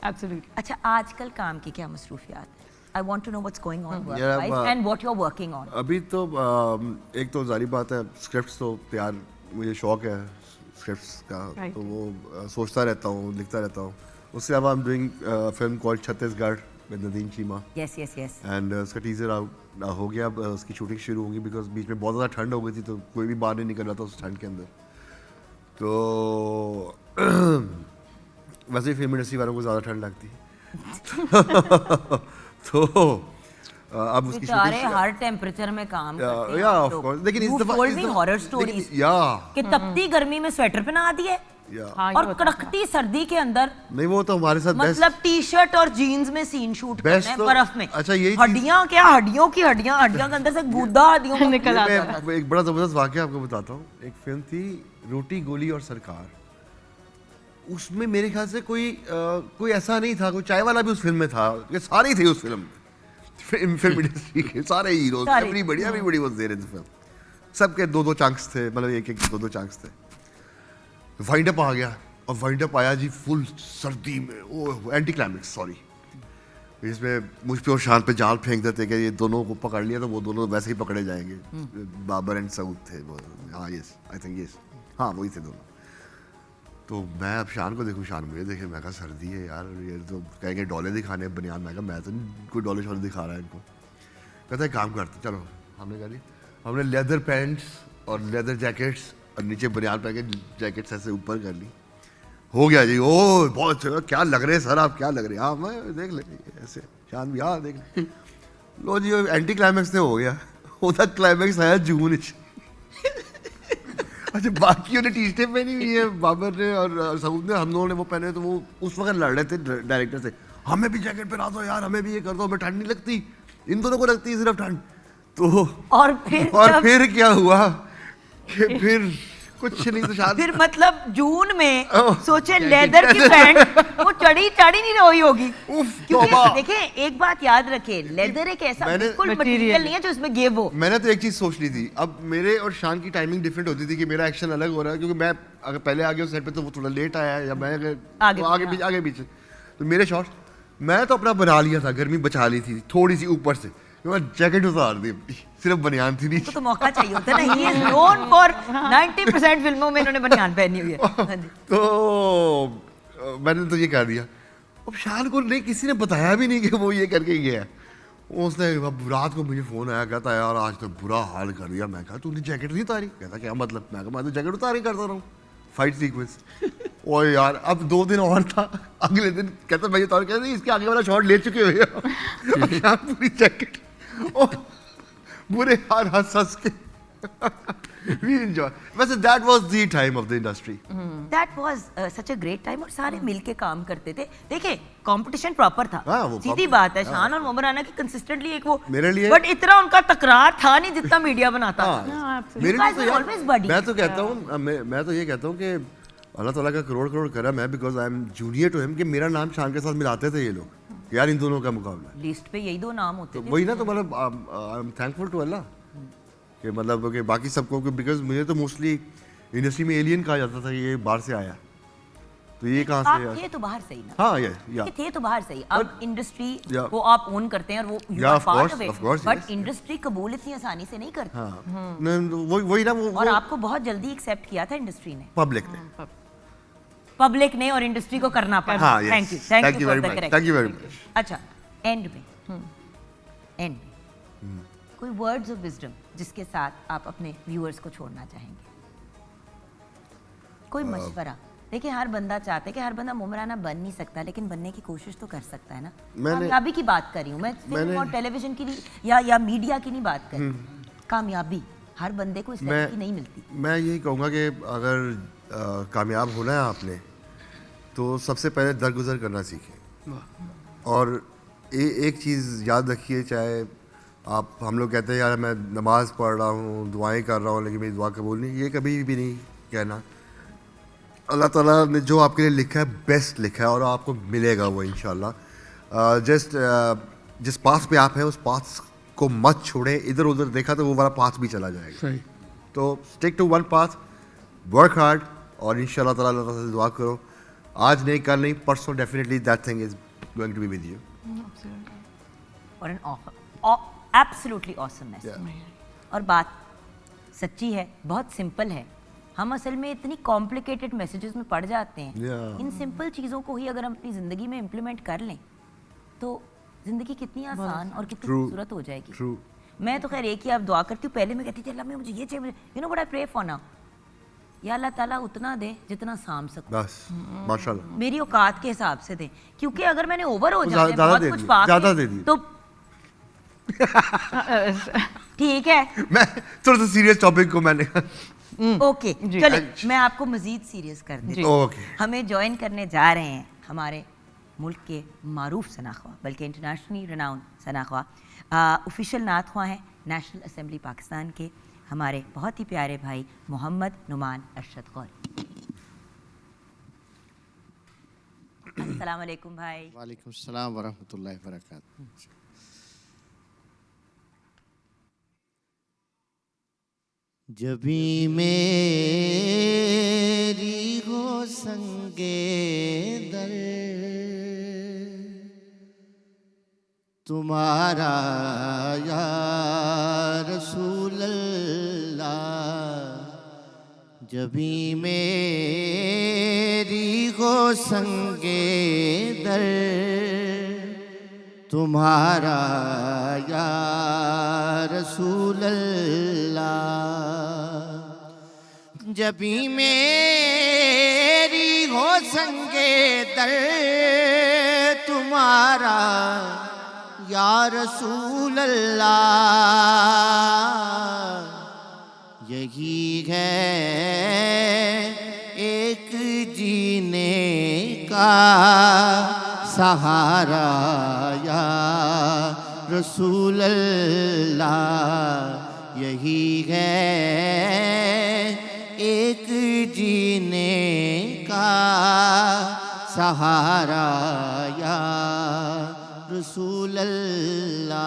एब्सोल्युटली। अच्छा, आजकल काम की क्या मसरूफियात है? I want to know what's going on work Yeah, wise and what you are working on. अभी तो एक तो जारी बात है, स्क्रिप्ट्स तो तैयार, मुझे शौक है स्क्रिप्ट्स का, Right. तो वो सोचता रहता हूँ, लिखता रहता हूँ। उसके अलावा I am doing film called Chhattisgarh with Nadeem Cheema, yes yes yes. And उसका टीजर आउट हो गया। अब उसकी शूटिंग शुरू होगी, बिकॉज बीच में बहुत ज़्यादा ठंड हो गई थी, तो कोई भी बाहर नहीं निकल रहा था उस ठंड के अंदर। तो वैसे ही फिल्म इंडस्ट्री वालों को ज़्यादा ठंड लगती है तो अब उसकी बेचारे शूटिंग हर टेम्परेचर में काम करते हैं या आप ऑफ लोग। कोर्स, लेकिन इस You दफा told me horror stories या कि तपती गर्मी में स्वेटर पहना दिए या हाँ, और कड़कती सर्दी के अंदर नहीं, वो तो हमारे साथ बेस्ट। मतलब टी शर्ट और जीन्स में सीन शूट करना Best है तो- बर्फ में। अच्छा, यही चीज- हड्डियां क्या, हड्डियों की हड्डियां के अंदर से गूदा हड्डियों का निकल आता था। मैं एक बड़ा जबरदस्त वाकया आपको बताता हूँ। एक फिल्म थी रोटी गोली और सरकार, उसमें मेरे ख्याल से कोई ऐसा नहीं था, कोई चाय वाला भी उस फिल्म में था, ये सारे थे उस फिल्म में, फिल्म इंडस्ट्री के सारे हीरोज, सारे। Everybody was there in the film. सबके दो चंक्स थे, मतलब एक दो चंक्स थे। वाइंड अप आ गया, और वाइंड अप आया जी फुल सर्दी में, ओ एंटी क्लाइमेक्स, सॉरी। जिसमें मुझ पे और शान पे जाल फेंक देते कि ये दोनों को पकड़ लिया तो वो दोनों वैसे ही पकड़े जाएंगे। बाबर एंड सऊद थे वो। हाँ यस, आई थिंक यस, हाँ वही थे दोनों। तो मैं अब शान को देखूँ, शान मुझे देखे, मैं कहा सर्दी है यार, ये तो कहेंगे डॉले दिखाने बनियान। मैं कहा मैं तो नहीं कोई डॉले शॉले दिखा रहा है इनको। कहता है काम करते, चलो हमने कहा हमने लेदर पैंट्स और लेदर जैकेट्स और नीचे बनियान पहन के जैकेट्स ऐसे ऊपर कर ली। हो गया जी, ओ बहुत अच्छा, क्या लग रहे हैं सर आप, क्या लग रहे हैं? हाँ मैं देख ले ऐसे, शान भी हाँ देख ले। लो जी एंटी क्लाइमैक्स ने हो गया, ਉਹਦਾ क्लाइमैक्स आया जून। अच्छा बाकी उन्हें टी शर्टें पहनी हुई है बाबर ने और सऊद ने, हम लोगों ने वो पहने, तो वो उस वक्त लड़ रहे थे डायरेक्टर से, हमें भी जैकेट पहना दो यार, हमें भी ये कर दो, हमें ठंड नहीं लगती, इन दोनों को लगती है सिर्फ ठंड। तो और फिर क्या हुआ कि फिर कुछ नहीं, तो शायद फिर मतलब जून में सोचे लेदर की पैंट वो चढ़ी नहीं रही होगी। क्योंकि देखिए एक बात याद रखे, लेदर एक ऐसा बिल्कुल मटेरियल नहीं है जो इसमें गिव हो। मैंने तो एक चीज सोच ली थी, अब मेरे और शान की टाइमिंग डिफरेंट होती थी कि मेरा एक्शन अलग हो रहा है, क्योंकि मैं अगर पहले आ गया सेट पे तो वो थोड़ा लेट आया, या मैं आगे पीछे, तो मेरे शॉट्स मैं तो अपना बना लिया था, गर्मी बचा ली थी थोड़ी सी ऊपर से, जैकेट उतार दी अपनी, सिर्फ बनियान थी नहीं। तो मौका चाहिए होता है ना, ही इज नोन फॉर 90% फिल्मों में इन्होंने बनियान पहनी हुई है। तो मैंने तो ये कर दिया। अब शान को नहीं, किसी ने बताया भी नहीं कि वो ये करके गया है। उसने रात को मुझे फोन आया, कहता यार आज तो बुरा हाल कर दिया। मैं कहा तूने जैकेट नहीं उतारी? कहता क्या मतलब? मैं कहा मैं तो जैकेट उतारी करता रहा हूँ फाइट सीक्वेंस। ओ यार अब 2 दिन और था, अगले दिन कहता मैं ये उतार, कहता नहीं इसके आगे वाला शॉट ले चुके हुए हो। पूरी जैकेट बुरे हाल हंस के we enjoy. वैसे that was the time of the industry. That was such a great time और सारे मिलके काम करते थे। देखिए कंपटीशन प्रॉपर था, हाँ, वो सीधी बात है। शान और मोहम्मद राना की कंसिस्टेंटली एक वो मेरे लिए, बट इतना उनका तकरार था नहीं जितना मीडिया बनाता हाँ, था। मेरे लिए तो यार, always buddies. मैं तो कहता हूँ, मैं तो ये कहता हूँ कि अल्लाह ताला का करोड़ करम है, because I am junior to him, कि मेरा नाम शान के साथ मिलाते थे ये लोग, यार इन दोनों का मुकाबला। लिस्ट पे यही 2 नाम होते तो थे। वही ना, तो मतलब I am thankful to Allah कि मतलब कि बाकी सबको, बिकॉज मुझे तो मोस्टली इंडस्ट्री में एलियन कहा जाता था, ये बाहर से आया, तो ये कहाँ से आप थे तो बाहर से ही ना। हाँ ये थे तो बाहर से ही। अब इंडस्ट्री Yeah. को आप ओन करते हैं और वो you are part of it, but industry कबूल इतनी आसानी से नहीं करती। हाँ वही ना, और आपको बहुत जल्दी एक्सेप्ट किया था इंडस्ट्री ने, पब्लिक ने और इंडस्ट्री को करना पड़ा। हाँ, thank you very much. Thank you very much. अच्छा एंड में कोई वर्ड्स ऑफ विजडम जिसके साथ आप अपने व्यूअर्स को छोड़ना चाहेंगे? कोई मशवरा? देखिए हर बंदा चाहता है कि हर बंदा मुमराना बन नहीं सकता, लेकिन बनने की कोशिश तो कर सकता है ना। कामयाबी की बात कर रही हूँ मैं, फिल्म और टेलीविजन की या मीडिया की नहीं बात कर रही। कामयाबी हर बंदे को इस तरह की नहीं मिलती। मैं यही कहूँगा कि अगर कामयाब होना है आपने, तो सबसे पहले दरगुजर करना सीखें। और एक चीज़ याद रखिए, चाहे आप, हम लोग कहते हैं यार मैं नमाज़ पढ़ रहा हूँ, दुआएं कर रहा हूँ, लेकिन मेरी दुआ कबूल नहीं, ये कभी भी नहीं कहना। अल्लाह ताला ने जो आपके लिए लिखा है बेस्ट लिखा है, और आपको मिलेगा वो इंशाल्लाह। जस्ट जिस पाथ पे आप हैं उस पाथ को मत छोड़ें, इधर उधर देखा तो वो वाला पाथ भी चला जाएगा। तो stick to one path, work hard, और इंशाल्लाह ताला अल्लाह ताला से दुआ करो, आज नहीं कल नहीं परसों definitely that thing is going to be with you. और एन एब्सोल्युटली ऑसम मैसेज। और बात सच्ची है, बहुत सिंपल है। हम असल में इतनी कॉम्प्लिकेटेड मैसेजेस में पड़ जाते हैं। इन सिंपल चीज़ों को ही अगर हम अपनी ज़िंदगी में इम्प्लीमेंट कर लें तो ज़िंदगी कितनी आसान और कितनी खूबसूरत हो जाएगी। मैं तो खैर एक ही आप दुआ करती हूँ, पहले मैं कहती थी अल्लाह में मुझे ये चाहिए, you know what I pray for now, या अल्लाह ताला उतना दे जितना साम सकूं, बस माशाल्लाह, मेरी औकात के हिसाब से दे। क्योंकि अगर मैंने ओवर हो जाए बहुत कुछ ज़्यादा दे दी तो ठीक है। मैं थोड़ा सा सीरियस टॉपिक को मैंने ओके चलिए मैं आपको मजीद सीरियस कर देती हूँ। हमें ज्वाइन करने जा रहे हैं हमारे मुल्क के मारूफ शनाख्वा, बल्कि इंटरनेशनली रनाउंड शनाख्वा, ऑफिशियल नातख्वा हैं नेशनल असेंबली पाकिस्तान के, हमारे बहुत ही प्यारे भाई मोहम्मद नुमान अरशद गौरी। अस्सलाम वालेकुम भाई। वालेकुम सलाम व रहमतुल्लाहि व बरकातहू। जबी मेरी हो संगे दर तुम्हारा या रसूल अल्लाह, जभी मेरी हो संगे दर, तुम्हारा या रसूल अल्लाह, जभी मेरी हो संगे दर, तुम्हारा या रसूल अल्लाह, यही है एक जीने का सहारा या रसूल अल्लाह, यही है एक जीने का सहारा या रसूल अल्लाह।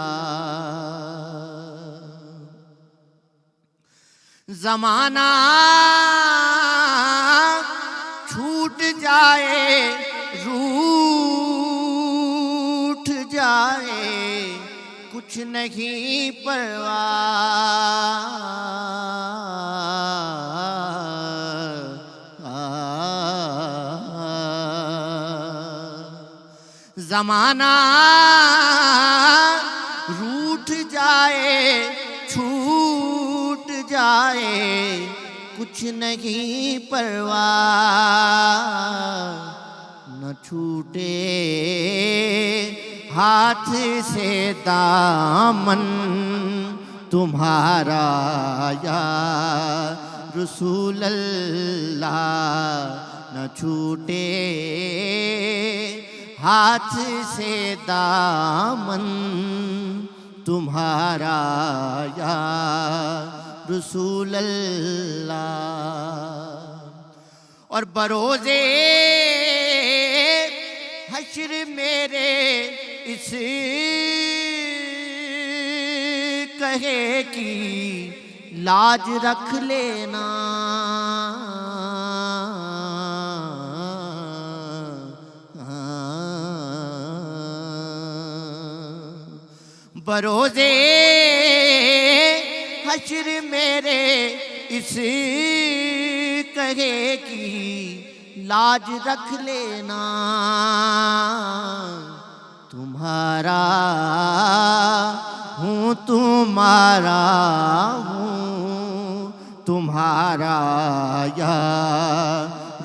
ज़माना छूट जाए, रूठ जाए, कुछ नहीं परवाह। ज़माना रूठ जाए, छूट जाए, कुछ नहीं परवाह। न छूटे हाथ से दामन तुम्हारा या रसूल अल्लाह, न छूटे हाथ से दामन तुम्हारा या रसूल अल्लाह। और बरोज़े हश्र मेरे इस कहे की लाज रख लेना, बरोज़े हश्र मेरे इस कहे की लाज रख लेना। तुम्हारा हूँ, तुम्हारा हूँ, तुम्हारा या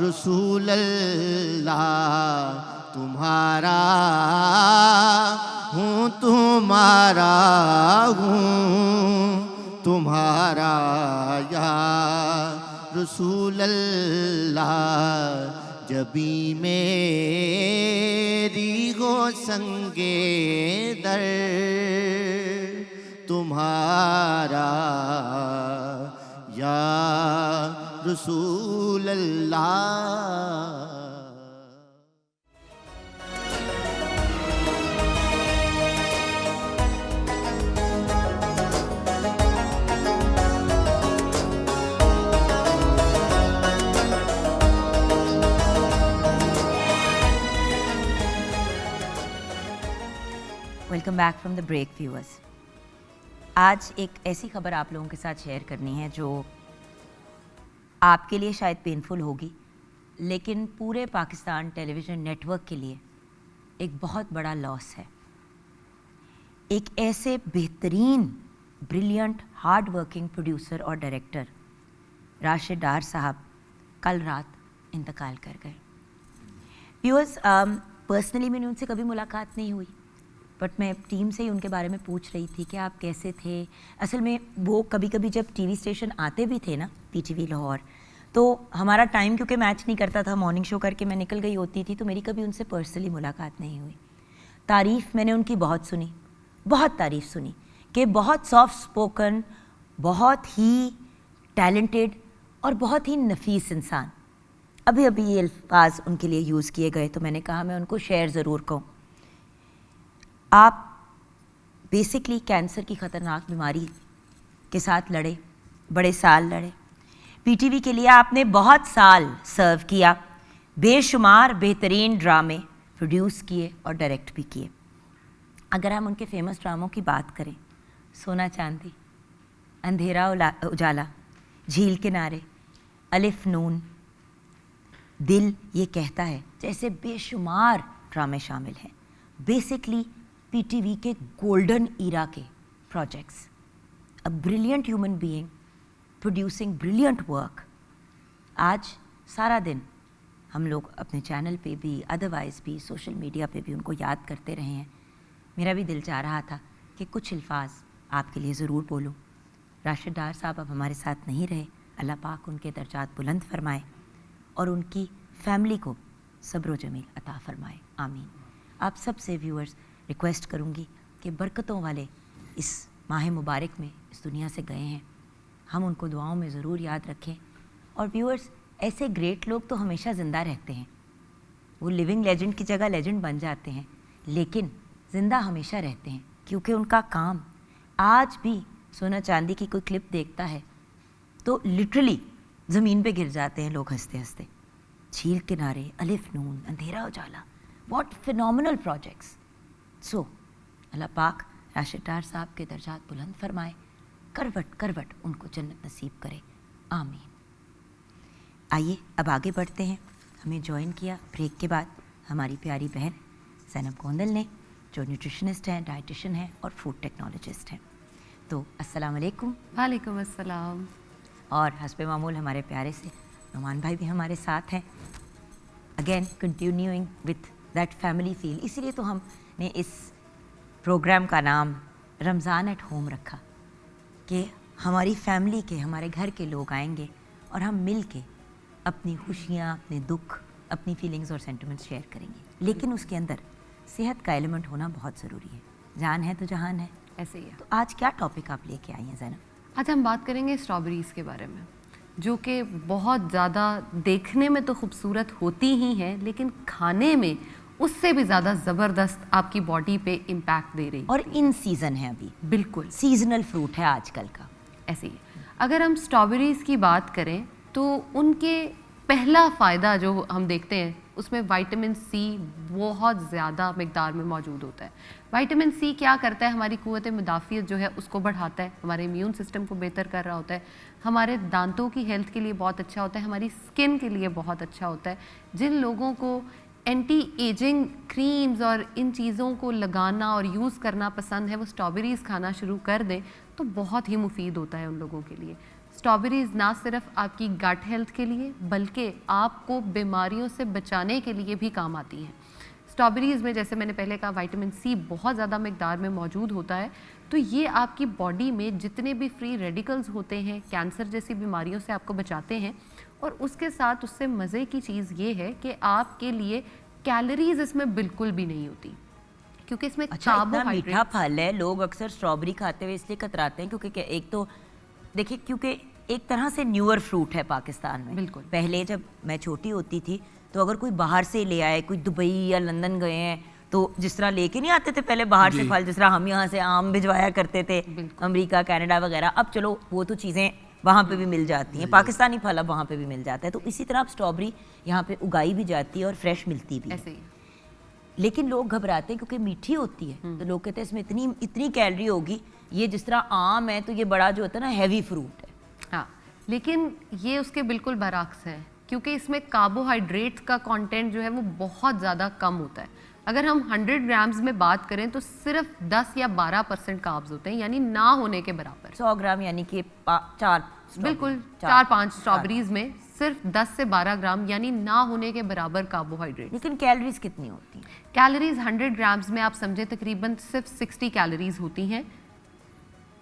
रसूल अल्लाह, तुम्हारा हूँ, तुम्हारा हूँ, तुम्हारा या रसूल अल्लाह, जबी मेरी हो संगे दर, तुम्हारा या रसूल अल्लाह। Welcome back from the break viewers. आज एक ऐसी खबर आप लोगों के साथ शेयर करनी है जो आपके लिए शायद पेनफुल होगी, लेकिन पूरे पाकिस्तान टेलीविज़न नेटवर्क के लिए एक बहुत बड़ा लॉस है। एक ऐसे बेहतरीन, ब्रिलियंट, हार्ड वर्किंग प्रोड्यूसर और डायरेक्टर राशिद डार साहब कल रात इंतकाल कर गए। व्यूअर्स, पर्सनली मैंने उनसे कभी मुलाकात नहीं हुई, बट मैं टीम से ही उनके बारे में पूछ रही थी कि आप कैसे थे। असल में वो कभी कभी जब टीवी स्टेशन आते भी थे ना, पीटीवी लाहौर, तो हमारा टाइम क्योंकि मैच नहीं करता था, मॉर्निंग शो करके मैं निकल गई होती थी, तो मेरी कभी उनसे पर्सनली मुलाकात नहीं हुई। तारीफ़ मैंने उनकी बहुत सुनी, बहुत तारीफ़ सुनी कि बहुत सॉफ्ट स्पोकन, बहुत ही टैलेंटेड और बहुत ही नफीस इंसान। अभी अभी ये अल्फाज उनके लिए यूज़ किए गए, तो मैंने कहा मैं उनको शेयर ज़रूर कहूँ। आप बेसिकली कैंसर की ख़तरनाक बीमारी के साथ लड़े, बड़े साल लड़े। पीटीवी के लिए आपने बहुत साल सर्व किया, बेशुमार बेहतरीन ड्रामे प्रोड्यूस किए और डायरेक्ट भी किए। अगर हम उनके फेमस ड्रामों की बात करें, सोना चांदी, अंधेरा उजाला, झील किनारे, अलिफ नून, दिल ये कहता है, जैसे बेशुमार ड्रामे शामिल हैं। बेसिकली पीटीवी के गोल्डन ईरा के projects, a brilliant human being producing brilliant work. आज सारा दिन हम लोग अपने चैनल पे भी, अदरवाइज़ भी, सोशल मीडिया पे भी उनको याद करते रहे हैं। मेरा भी दिल चाह रहा था कि कुछ अल्फाज आपके लिए ज़रूर बोलूं। राशिद डार साहब अब हमारे साथ नहीं रहे, अल्लाह पाक उनके दर्जात बुलंद फरमाए और उनकी फैमिली को सब्र जमील अता फरमाए, आमीन। आप सब से व्यूअर्स रिक्वेस्ट करूंगी कि बरकतों वाले इस माह मुबारक में इस दुनिया से गए हैं, हम उनको दुआओं में ज़रूर याद रखें। और व्यूअर्स, ऐसे ग्रेट लोग तो हमेशा ज़िंदा रहते हैं, वो लिविंग लेजेंड की जगह लेजेंड बन जाते हैं, लेकिन ज़िंदा हमेशा रहते हैं क्योंकि उनका काम आज भी सोना चांदी की कोई क्लिप देखता है तो लिटरली ज़मीन पे गिर जाते हैं लोग हंसते हंसते। झील किनारे, अलिफ नून, अंधेरा उजाला, व्हाट फिनोमिनल प्रोजेक्ट्स। सो अल्लाह पाक राशिद डार साहब के दर्जात बुलंद फरमाए, करवट करवट उनको जन्नत नसीब करे, आमीन। आइए अब आगे बढ़ते हैं। हमें ज्वाइन किया ब्रेक के बाद हमारी प्यारी बहन ज़ैनब गोंदल ने, जो न्यूट्रिशनिस्ट हैं, डाइटिशियन हैं और फूड टेक्नोलॉजिस्ट हैं। तो अस्सलाम वालेकुम। वालेकुम अस्सलाम। और हस्बे मामूल हमारे प्यारे से नुमान भाई भी हमारे साथ हैं, again continuing with that family feel. इसीलिए तो हमने इस प्रोग्राम का नाम रमज़ान एट होम रखा कि हमारी फैमिली के, हमारे घर के लोग आएंगे और हम मिल के अपनी खुशियाँ, अपने दुख, अपनी फीलिंग्स और सेंटिमेंट्स शेयर करेंगे। लेकिन उसके अंदर सेहत का एलिमेंट होना बहुत ज़रूरी है। जान है तो जहान है, ऐसे ही है। तो आज क्या टॉपिक आप लेके आई हैं ज़ैनब? आज हम बात करेंगे स्ट्रॉबेरीज़ के बारे में, जो कि बहुत ज़्यादा देखने में तो खूबसूरत होती ही हैं, लेकिन खाने में उससे भी ज़्यादा ज़बरदस्त आपकी बॉडी पे इम्पैक्ट दे रही। और इन सीज़न है, अभी बिल्कुल सीजनल फ्रूट है आजकल का। ऐसे ही। अगर हम स्ट्रॉबेरीज़ की बात करें तो उनके पहला फ़ायदा जो हम देखते हैं उसमें विटामिन सी बहुत ज़्यादा मिकदार में मौजूद होता है। विटामिन सी क्या करता है, हमारी क़ुव्वत मुदाफ़ियत जो है उसको बढ़ाता है, हमारे इम्यून सिस्टम को बेहतर कर रहा होता है, हमारे दांतों की हेल्थ के लिए बहुत अच्छा होता है, हमारी स्किन के लिए बहुत अच्छा होता है। जिन लोगों को एंटी एजिंग क्रीम्स और इन चीज़ों को लगाना और यूज़ करना पसंद है, वो स्ट्रॉबेरीज़ खाना शुरू कर दें तो बहुत ही मुफीद होता है उन लोगों के लिए। स्ट्रॉबेरीज़ ना सिर्फ आपकी गट हेल्थ के लिए बल्कि आपको बीमारियों से बचाने के लिए भी काम आती हैं। स्ट्रॉबेरीज़ में, जैसे मैंने पहले कहा, विटामिन सी बहुत ज़्यादा मिकदार में मौजूद होता है, तो ये आपकी बॉडी में जितने भी फ्री रेडिकल्स होते हैं, कैंसर जैसी बीमारियों से आपको बचाते हैं। और उसके साथ उससे मज़े की चीज़ ये है कि आपके लिए कैलोरीज इसमें बिल्कुल भी नहीं होती, क्योंकि इसमें अच्छा, इतना मीठा कार्बोहाइड्रेट। फल है, लोग अक्सर स्ट्रॉबेरी खाते हुए इसलिए कतराते हैं क्योंकि एक तो देखिए, क्योंकि एक तरह से न्यूअर फ्रूट है पाकिस्तान में। बिल्कुल। पहले जब मैं छोटी होती थी तो अगर कोई बाहर से ले आए, कोई दुबई या लंदन गए हैं, तो जिस तरह लेके नहीं आते थे पहले बाहर से फल, जिस तरह हम यहाँ से आम भिजवाया करते थे अमेरिका, कनाडा वगैरह, अब चलो वो तो चीज़ें वहाँ पे भी मिल जाती हैं, पाकिस्तानी फल अब वहाँ पे भी मिल जाता है। तो इसी तरह अब स्ट्रॉबेरी यहाँ पे उगाई भी जाती है और फ्रेश मिलती भी है। ऐसे ही। लेकिन लोग घबराते हैं क्योंकि मीठी होती है, तो लोग कहते हैं इसमें इतनी इतनी कैलोरी होगी, ये जिस तरह आम है तो ये बड़ा जो होता है ना हैवी फ्रूट है। हाँ, लेकिन ये उसके बिल्कुल बरअक्स है, क्योंकि इसमें कार्बोहाइड्रेट का कंटेंट जो है वो बहुत ज़्यादा कम होता है। अगर हम 100 ग्राम्स में बात करें तो सिर्फ 10 या 12% कार्ब्स होते हैं, यानी ना होने के बराबर। 100 ग्राम यानी कि 4 बिल्कुल 4-5 स्ट्रॉबेरीज में सिर्फ 10 से 12 ग्राम यानी ना होने के बराबर कार्बोहाइड्रेट। लेकिन कैलोरीज कितनी होती हैं? कैलोरीज 100 ग्राम्स में आप समझे तकरीबन सिर्फ 60 कैलोरीज होती हैं।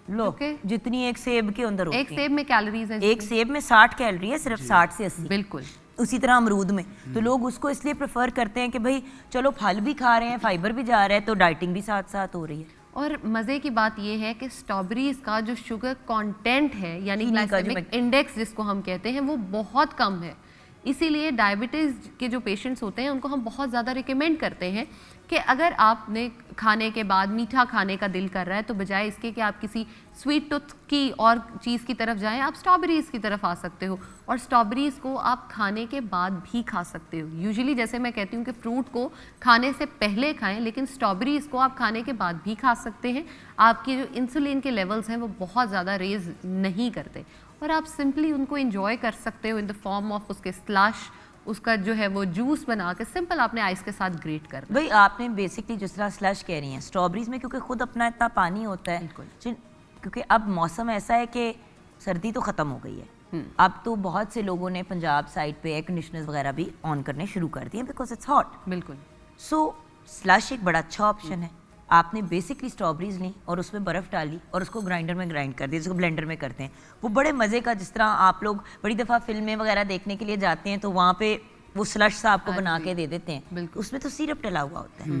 लो, Okay. जितनी एक सेब के अंदर होती एक हैं। सेब में कैलोरीज है, एक सेब में 60 कैलोरी है, सिर्फ 60 से 80। बिल्कुल। उसी तरह अमरूद में तो लोग उसको इसलिए प्रेफर करते हैं कि भाई चलो फल भी खा रहे हैं, फाइबर भी जा रहा है, तो डाइटिंग भी साथ साथ हो रही है। और मज़े की बात यह है कि स्ट्रॉबेरीज का जो शुगर कंटेंट है, यानी चीनी का जो ग्लाइसेमिक इंडेक्स जिसको हम कहते हैं, वो बहुत कम है। इसीलिए डायबिटीज़ के जो पेशेंट्स होते हैं उनको हम बहुत ज़्यादा रिकमेंड करते हैं कि अगर आपने खाने के बाद मीठा खाने का दिल कर रहा है तो बजाय इसके कि आप किसी स्वीट टूथ की और चीज़ की तरफ जाएं, आप स्ट्रॉबेरीज़ की तरफ आ सकते हो और स्ट्रॉबेरीज़ को आप खाने के बाद भी खा सकते हो। यूजुअली जैसे मैं कहती हूँ कि फ्रूट को खाने से पहले खाएं, लेकिन स्ट्रॉबेरीज़ को आप खाने के बाद भी खा सकते हैं। आपके जो इंसुलिन के लेवल्स हैं वो बहुत ज़्यादा रेज नहीं करते और आप सिंपली उनको इंजॉय कर सकते हो इन द फॉर्म ऑफ उसके स्लश, उसका जो है वो जूस बना के सिंपल आपने आइस के साथ ग्रेट कर भाई आपने बेसिकली जिस तरह स्लश कह रही हैं स्ट्रॉबेरीज में, क्योंकि खुद अपना इतना पानी होता है, क्योंकि अब मौसम ऐसा है कि सर्दी तो ख़त्म हो गई है, अब तो बहुत से लोगों ने पंजाब साइड पे एयर कंडीशनर्स वगैरह भी ऑन करने शुरू कर दिए बिकॉज इट्स हॉट। बिल्कुल। सो स्लश एक बड़ा अच्छा ऑप्शन है। आपने बेसिकली स्ट्रॉबेरीज ली और उसमें बर्फ़ डाली और उसको ग्राइंडर में ग्राइंड कर दिया, जिसको ब्लेंडर में करते हैं, वो बड़े मज़े का, जिस तरह आप लोग बड़ी दफ़ा फिल्में वगैरह देखने के लिए जाते हैं तो वहाँ पे वो स्लश सा आपको बना के दे देते हैं, उसमें तो सिरप डला हुआ होता है।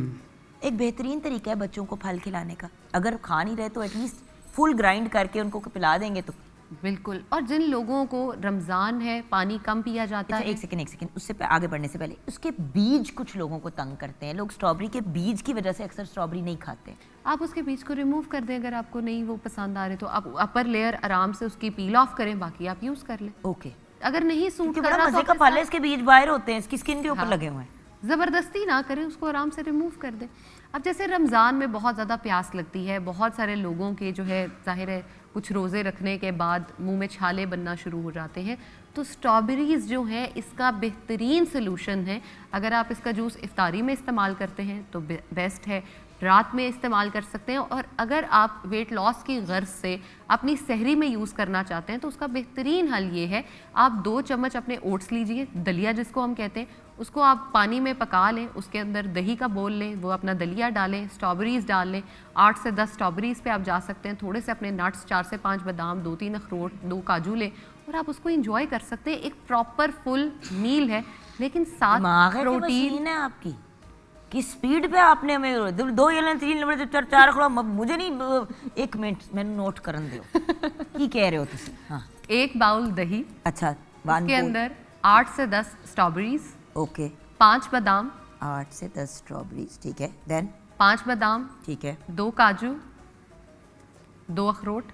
एक बेहतरीन तरीका है बच्चों को फल खिलाने का, अगर खा नहीं रहे तो एटलीस्ट फुल ग्राइंड करके उनको पिला देंगे तो बिल्कुल। और जिन लोगों को रमज़ान है, पानी कम पिया जाता है। एक सेकंड, उससे आगे बढ़ने से पहले उसके बीज कुछ लोगों को तंग करते हैं, लोग स्ट्रॉबेरी के बीज की वजह से अक्सर स्ट्रॉबेरी नहीं खाते। आप उसके बीज को रिमूव कर दें, अगर आपको नहीं वो पसंद आ रहे तो आप अपर लेयर आराम से उसकी पील ऑफ करें, बाकी आप यूज़ कर लें। ओके। अगर नहीं सूट कर बड़ा रहा मजे का फल है, इसके बीज बाहर होते हैं, इसकी स्किन के ऊपर लगे हुए हैं। ज़बरदस्ती ना करें, उसको आराम से रिमूव कर दें। अब जैसे रमज़ान में बहुत ज़्यादा प्यास लगती है, बहुत सारे लोगों के जो है ज़ाहिर है कुछ रोज़े रखने के बाद मुंह में छाले बनना शुरू हो जाते हैं, तो स्ट्रॉबेरीज़ जो है इसका बेहतरीन सलूशन है। अगर आप इसका जूस इफ्तारी में इस्तेमाल करते हैं तो बेस्ट है, रात में इस्तेमाल कर सकते हैं, और अगर आप वेट लॉस की गर्ज से अपनी सहरी में यूज़ करना चाहते हैं तो उसका बेहतरीन हल ये है, आप 2 चम्मच अपने ओट्स लीजिए, दलिया जिसको हम कहते हैं, उसको आप पानी में पका लें, उसके अंदर दही का बोल लें, वो अपना दलिया डालें, स्ट्रॉबेरीज़ डाल लें, 8 से 10 स्ट्रॉबेरीज़ पे आप जा सकते हैं, थोड़े से अपने नट्स, 4 से 5 बादाम, 2-3 अखरोट, 2 काजू लें और आप उसको इंजॉय कर सकते हैं। एक प्रॉपर फुल मील है, लेकिन साथ प्रोटीन है आपकी कि स्पीड पे आपने हमें 2 या 3 नंबर 4 खड़ा, मुझे नहीं 1 मिनट मैंने नोट करन दियो की कह रहे हो तुसी। हाँ, 1 बाउल दही, अच्छा, उसके अंदर 8 से 10 स्ट्रॉबेरीज, ओके, 5 बादाम, 8 से 10 स्ट्रॉबेरीज, ठीक है, देन 5 बादाम, ठीक है, 2 काजू, 2 अखरोट,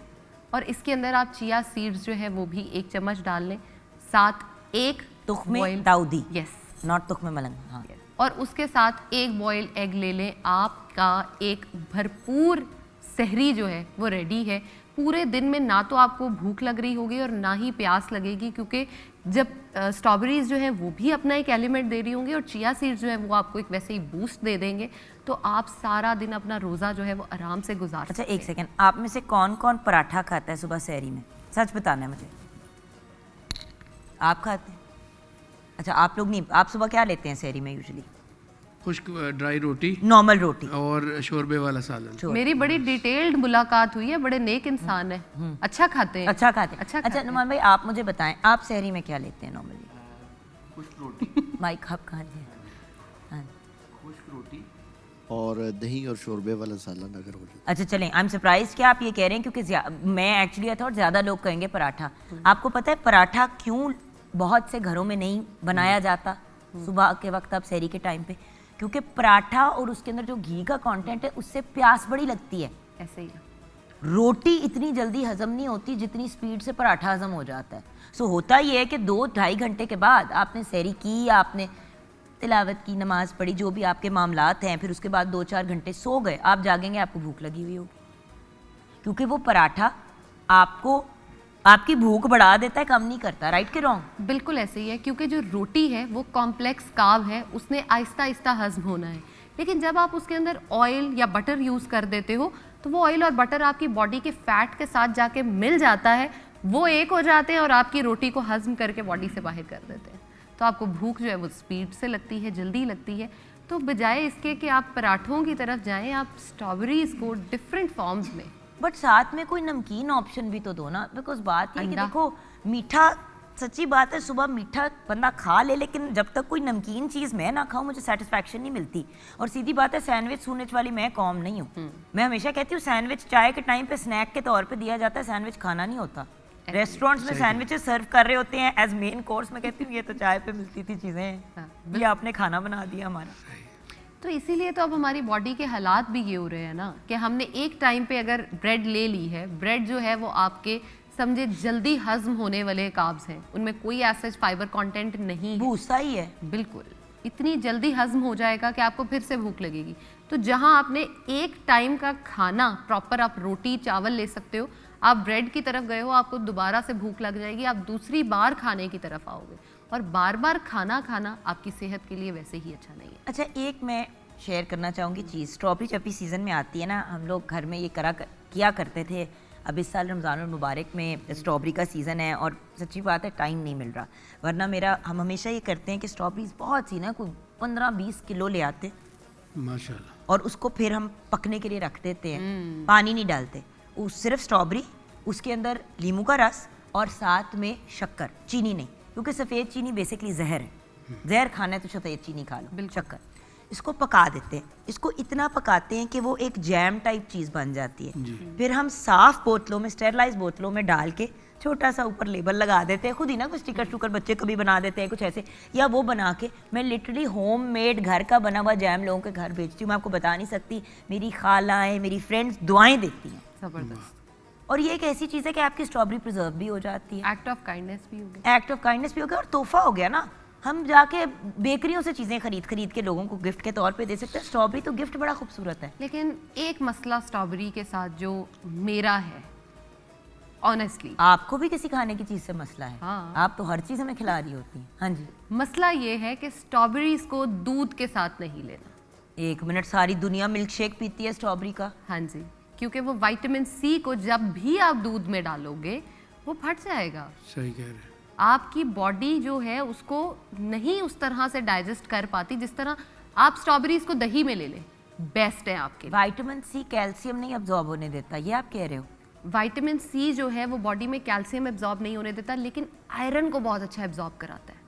और इसके अंदर आप चिया सीड्स जो है वो भी 1 चम्मच डाल लें, साथ 1 तुख्मे दाऊदी, यस, नॉट तुख्मे मलंग, हाँ, और उसके साथ 1 बॉयल एग ले लें। आपका एक भरपूर सहरी जो है वो रेडी है। पूरे दिन में ना तो आपको भूख लग रही होगी और ना ही प्यास लगेगी, क्योंकि जब स्ट्रॉबेरीज जो है वो भी अपना एक एलिमेंट दे रही होंगी और चिया सीड्स जो है वो आपको एक वैसे ही बूस्ट दे देंगे, तो आप सारा दिन अपना रोज़ा जो है वो आराम से गुजार सकते हैं। अच्छा, एक सेकंड, आप में से कौन कौन पराठा खाता है सुबह सहरी में? सच बताना है मुझे। आप खाते हैं? अच्छा, आप लोग नहीं, आप सुबह क्या लेते हैं सहरी में यूजुअली? खुश्क ड्राई रोटी, नॉर्मल रोटी और शोरबे वाला सालन। मेरी बड़ी डिटेल्ड मुलाकात हुई है, बड़े नेक इंसान है, अच्छा खाते हैं। अच्छा खाते हैं। अच्छा नुमान भाई, आप मुझे बताएं, आप सहरी में क्या लेते हैं नॉर्मली? खुश्क रोटी, माइक हब कहाँ है? हाँ, खुश्क रोटी और दही और शोरबे वाला सालन अगर हो जाए। अच्छा, चलें, आई एम सरप्राइज कि आप ये कह रहे हैं, क्योंकि मैं एक्चुअली आई थॉट ज़्यादा लोग कहेंगे पराठा। आपको पता है पराठा क्यों बहुत से घरों में नहीं बनाया जाता सुबह के वक्त, आप सहरी के टाइम पे? क्योंकि पराठा और उसके अंदर जो घी का कंटेंट है उससे प्यास बड़ी लगती है। ऐसे ही रोटी इतनी जल्दी हजम नहीं होती जितनी स्पीड से पराठा हजम हो जाता है। सो होता ये है कि 2-2.5 घंटे के बाद आपने सहरी की, आपने तिलावत की, नमाज पढ़ी, जो भी आपके मामलात हैं, फिर उसके बाद 2-4 घंटे सो गए, आप जागेंगे, आपको भूख लगी हुई होगी, क्योंकि वो पराठा आपको आपकी भूख बढ़ा देता है, कम नहीं करता। राइट के रॉन्ग? बिल्कुल ऐसे ही है, क्योंकि जो रोटी है वो कॉम्प्लेक्स कार्ब है, उसने आहिस्ता आहिस्ता हजम होना है। लेकिन जब आप उसके अंदर ऑयल या बटर यूज़ कर देते हो तो वो ऑयल और बटर आपकी बॉडी के फैट के साथ जाके मिल जाता है, वो एक हो जाते हैं और आपकी रोटी को हजम करके बॉडी से बाहर कर देते हैं। तो आपको भूख जो है वो स्पीड से लगती है, जल्दी लगती है। तो बजाय इसके कि आप पराठों की तरफ जाएँ, आप स्ट्रॉबेरीज़ को डिफरेंट फॉर्म्स में, बट साथ में कोई नमकीन ऑप्शन भी तो दो ना, बिकॉज बात ये है कि देखो, मीठा, सच्ची बात है, सुबह मीठा बंदा खा ले, लेकिन जब तक कोई नमकीन चीज़ मैं ना खाऊं मुझे सेटिस्फैक्शन नहीं मिलती। और सीधी बात है, सैंडविच सूंडविच वाली मैं कौम नहीं हूँ। मैं हमेशा कहती हूँ सैंडविच चाय के टाइम पे स्नैक के तौर पे दिया जाता है, सैंडविच खाना नहीं होता। रेस्टोरेंट्स में सैंडविचेस सर्व कर रहे होते हैं एज मेन कोर्स। मैं कहती हूँ ये तो चाय पे मिलती थी चीज़ें, हाँ, ये आपने खाना बना दिया हमारा। तो इसीलिए तो अब हमारी बॉडी के हालात भी ये हो रहे हैं ना कि हमने एक टाइम पे अगर ब्रेड ले ली है, ब्रेड जो है वो आपके समझे जल्दी हजम होने वाले कार्ब्स हैं, उनमें कोई ऐसा फाइबर कंटेंट नहीं है, भूसा ही है। बिल्कुल इतनी जल्दी हजम हो जाएगा कि आपको फिर से भूख लगेगी। तो जहां आपने एक टाइम का खाना प्रॉपर, आप रोटी चावल ले सकते हो, आप ब्रेड की तरफ गए हो, आपको दोबारा से भूख लग जाएगी, आप दूसरी बार खाने की तरफ आओगे। और बार बार खाना खाना आपकी सेहत के लिए वैसे ही अच्छा नहीं है। अच्छा, एक मैं शेयर करना चाहूँगी चीज़। स्ट्रॉबेरी जब भी सीज़न में आती है ना, हम लोग घर में ये किया करते थे। अब इस साल रमज़ान मुबारक में स्ट्रॉबेरी का सीज़न है और सच्ची बात है टाइम नहीं मिल रहा, वरना हम हमेशा ये करते हैं कि स्ट्रॉबेरीज बहुत सी ना, कोई 15-20 किलो ले आते माशाल्लाह, और उसको फिर हम पकने के लिए रख देते हैं, पानी नहीं डालते, सिर्फ स्ट्रॉबेरी, उसके अंदर नींबू का रस और साथ में शक्कर, चीनी नहीं, क्योंकि सफ़ेद चीनी बेसिकली जहर है, जहर खाना है तो सफ़ेद चीनी खा लो, शक्कर। इसको पका देते हैं, इसको इतना पकाते हैं कि वो एक जैम टाइप चीज़ बन जाती है। फिर हम साफ बोतलों में, स्टेरलाइज बोतलों में डाल के छोटा सा ऊपर लेबल लगा देते हैं, खुद ही ना कुछ स्टिकर स्टूकर बच्चे कभी बना देते हैं कुछ ऐसे, या वो बना के मैं लिटरली होम मेड घर का बना हुआ जैम लोगों के घर भेजती हूँ। मैं आपको बता नहीं सकती, मेरी खालाएँ, मेरी फ्रेंड्स दुआएं देती हैं। जबरदस्त। और ये एक ऐसी चीज़ है कि आपकी स्ट्रॉबेरी प्रिजर्व भी हो जाती है, एक्ट ऑफ काइंडनेस भी हो गया, एक्ट ऑफ काइंडनेस भी हो गया, और तोहफा हो गया ना। हम जाके बेकरियों से चीज़ें खरीद के लोगों को गिफ्ट के तौर पे दे सकते हैं। स्ट्रॉबेरी तो गिफ्ट बड़ा खूबसूरत है। लेकिन एक मसला स्ट्रॉबेरी के साथ जो मेरा है, ऑनेस्टली आपको भी किसी खाने की चीज़ से मसला है? हाँ। आप तो हर चीज़ हमें खिला रही होती हैं। हाँ जी। मसला ये है कि स्ट्रॉबेरीज को दूध के साथ नहीं लेना। एक मिनट, सारी दुनिया मिल्क शेक पीती है स्ट्रॉबेरी का। हाँ जी, क्योंकि वो विटामिन सी को जब भी आप दूध में डालोगे वो फट जाएगा। सही कह रहे हैं। आपकी बॉडी जो है उसको नहीं उस तरह से डाइजेस्ट कर पाती जिस तरह आप स्ट्रॉबेरीज को दही में ले लें, बेस्ट है आपके लिए। विटामिन सी कैल्शियम नहीं अब्जॉर्ब होने देता, ये आप कह रहे हो? विटामिन सी जो है वो बॉडी में कैल्शियम एब्जॉर्ब नहीं होने देता, लेकिन आयरन को बहुत अच्छा एब्जॉर्ब कराता है।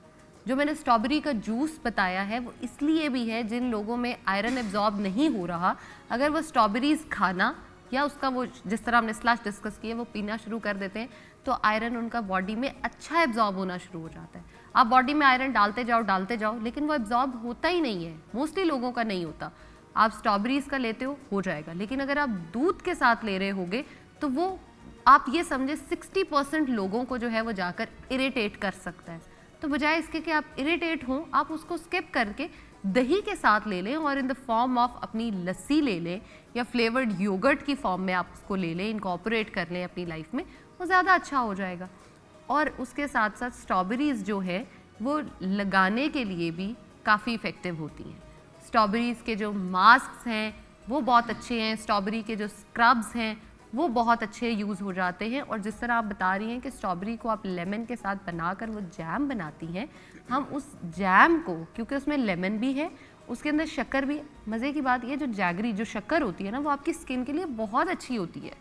जो मैंने स्ट्रॉबेरी का जूस बताया है वो इसलिए भी है, जिन लोगों में आयरन एब्जॉर्ब नहीं हो रहा, अगर वो स्ट्रॉबेरीज खाना या उसका वो जिस तरह हमने स्लैश डिस्कस किए वो पीना शुरू कर देते हैं, तो आयरन उनका बॉडी में अच्छा एब्जॉर्ब होना शुरू हो जाता है। आप बॉडी में आयरन डालते जाओ, लेकिन वो एब्जॉर्ब होता ही नहीं है, मोस्टली लोगों का नहीं होता। आप स्ट्रॉबेरीज का लेते हो जाएगा, लेकिन अगर आप दूध के साथ ले रहे होगे तो वो आप ये समझे 60% लोगों को जो है वो जाकर इरिटेट कर सकता है। तो बजाय इसके कि आप इरिटेट हों, आप उसको स्किप करके दही के साथ ले लें और इन द फॉर्म ऑफ अपनी लस्सी ले लें या फ्लेवर्ड योगर्ट की फॉर्म में आप उसको ले लें, इनकॉर्पोरेट कर लें अपनी लाइफ में, वो ज़्यादा अच्छा हो जाएगा। और उसके साथ साथ स्ट्रॉबेरीज़ जो है वो लगाने के लिए भी काफ़ी इफ़ेक्टिव होती हैं। स्ट्रॉबेरीज़ के जो मास्क हैं वो बहुत अच्छे हैं, स्ट्रॉबेरी के जो स्क्रब्स हैं वो बहुत अच्छे यूज़ हो जाते हैं। और जिस तरह आप बता रही हैं कि स्ट्रॉबेरी को आप लेमन के साथ बनाकर वो जैम बनाती हैं, हम उस जैम को, क्योंकि उसमें लेमन भी है, उसके अंदर शक्कर भी, मज़े की बात ये जो जैगरी जो शक्कर होती है ना वो आपकी स्किन के लिए बहुत अच्छी होती है।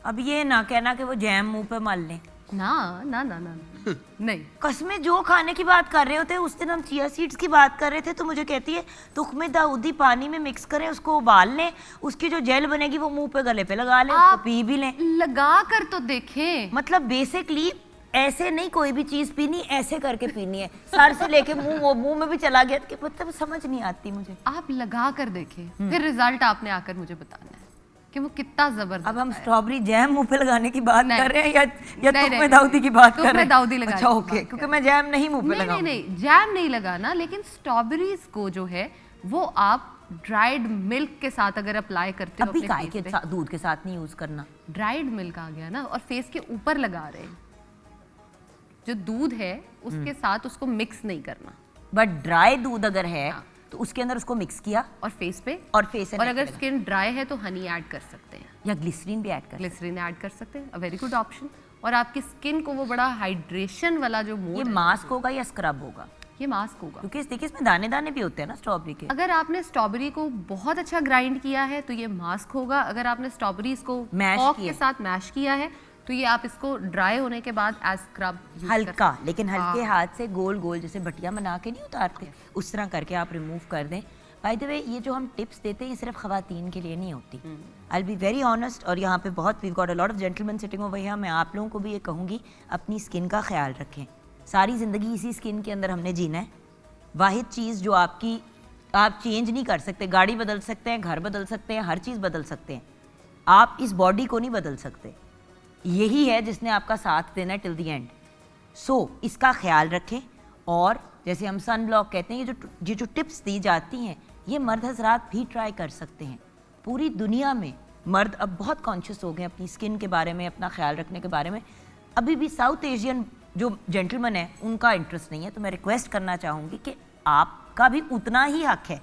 अब ये ना कहना कि वो जैम मुंह पे मल लें। ना ना ना ना, ना। नहीं, कसमें जो खाने की बात कर रहे होते हैं, उस दिन हम चिया सीड्स की बात कर रहे थे तो मुझे कहती है तुख्मे दाऊदी पानी में मिक्स करें, उसको उबाल लें, उसकी जो जेल बनेगी वो मुंह पे गले पे लगा लें, उसको पी भी लें। लगा कर तो देखें। मतलब बेसिकली ऐसे नहीं कोई भी चीज पीनी, ऐसे करके पीनी है, सर से लेके मुंह में भी चला गया कि मतलब समझ नहीं आती मुझे। आप लगा कर देखें, फिर रिजल्ट आपने आकर मुझे बताना है कि वो कितना जबरदस्त। अब हम स्ट्रॉबेरी जैम मुंह पे लगाने की बात नहीं। कर रहे हैं या नहीं, तुख्मे दाऊदी की बात कर रहे तुख्मे हैं? दाऊदी लगाने अच्छा की ओके, बात क्योंकि कर मैं जैम नहीं मुंह पे नहीं लगाऊंगी। नहीं, जैम नहीं लगाना, लेकिन स्ट्रॉबेरीज को जो है वो आप ड्राइड मिल्क के साथ अगर अप्लाई करते हो, अभी गाय के दूध के साथ नहीं यूज करना। ड्राइड मिल्क आ गया ना, और फेस के ऊपर लगा रहे हैं, जो दूध है उसके साथ उसको मिक्स नहीं करना। बट ड्राई दूध अगर है तो उसके अंदर उसको मिक्स किया और फेस पे, और फेस और अगर स्किन ड्राई है तो हनी ऐड कर सकते हैं या ग्लिसरीन भी ऐड कर। ग्लिसरीन ऐड कर सकते हैं, अ वेरी गुड ऑप्शन। और आपकी स्किन को वो बड़ा हाइड्रेशन वाला जो ये मोड, मास्क होगा या स्क्रब होगा? ये मास्क होगा। क्योंकि देखिए इसमें दाने दाने भी होते हैं ना स्ट्रॉबेरी के। अगर आपने स्ट्रॉबेरी को बहुत अच्छा ग्राइंड किया है तो ये मास्क होगा। अगर आपने स्ट्रॉबेरीज को मैश फॉर्क किया के साथ मैश किया है तो ये आप इसको ड्राई होने के बाद एज स्क्रब हल्का, लेकिन हल्के हाथ से गोल गोल जैसे बटिया बना के नहीं उतारते, उस तरह करके आप रिमूव कर दें। बाय द वे ये जो हम टिप्स देते हैं ये सिर्फ ख़वातीन के लिए नहीं होती। आई बी वेरी ऑनेस्ट, और यहाँ पे बहुत we got a lot of gentleman sitting over here. मैं आप लोगों को भी ये कहूँगी, अपनी स्किन का ख्याल रखें। सारी ज़िंदगी इसी स्किन के अंदर हमने जीना है। वाहिद चीज़ जो आपकी आप चेंज नहीं कर सकते, गाड़ी बदल सकते हैं, घर बदल सकते हैं, हर चीज़ बदल सकते हैं, आप इस बॉडी को नहीं बदल सकते। यही है जिसने आपका साथ देना है टिल द एंड। सो इसका ख्याल रखें। और जैसे हम सन ब्लॉक कहते हैं, ये जो टिप्स दी जाती हैं ये मर्द हजरात भी ट्राई कर सकते हैं। पूरी दुनिया में मर्द अब बहुत कॉन्शियस हो गए अपनी स्किन के बारे में, अपना ख्याल रखने के बारे में। अभी भी साउथ एशियन जो जेंटलमैन है उनका इंटरेस्ट नहीं है। तो मैं रिक्वेस्ट करना चाहूँगी कि आपका भी उतना ही हक है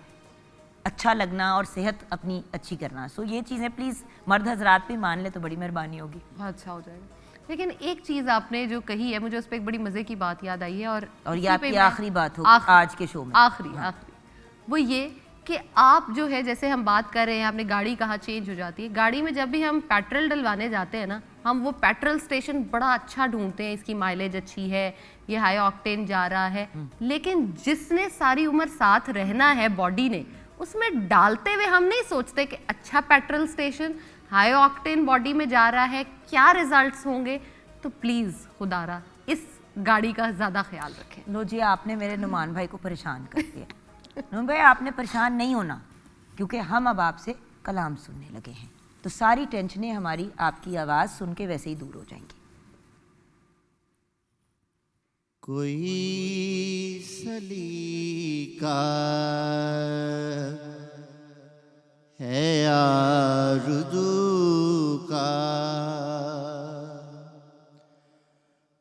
अच्छा लगना और सेहत अपनी अच्छी करना। सो ये चीज़ें प्लीज़ मर्द हजरात भी मान ले तो बड़ी मेहरबानी होगी। अच्छा हो जाएगा। लेकिन एक चीज़ आपने जो कही है, मुझे उस पर एक बड़ी मज़े की बात याद आई है, और ये आपकी आखिरी बात होगी आज के शो में। आखिरी वो ये कि आप जो है, जैसे हम बात कर रहे हैं, आपने गाड़ी कहाँ चेंज हो जाती है। गाड़ी में जब भी हम पेट्रोल डलवाने जाते हैं ना, हम वो पेट्रोल स्टेशन बड़ा अच्छा ढूंढते हैं, इसकी माइलेज अच्छी है, ये हाई ऑक्टेन जा रहा है। लेकिन जिसने सारी उम्र साथ रहना है बॉडी ने, उसमें डालते हुए हम नहीं सोचते कि अच्छा petrol station high octane body में जा रहा है, क्या रिजल्ट्स होंगे। तो प्लीज़ खुदारा इस गाड़ी का ज़्यादा ख्याल रखें। लो जी, आपने मेरे नुमान भाई को परेशान कर दिया। नुमान भाई आपने परेशान नहीं होना, क्योंकि हम अब आपसे कलाम सुनने लगे हैं। तो सारी टेंशनें हमारी आपकी आवाज़ सुन के वैसे ही दूर हो जाएंगी। कोई सलीका है आरज़ू का,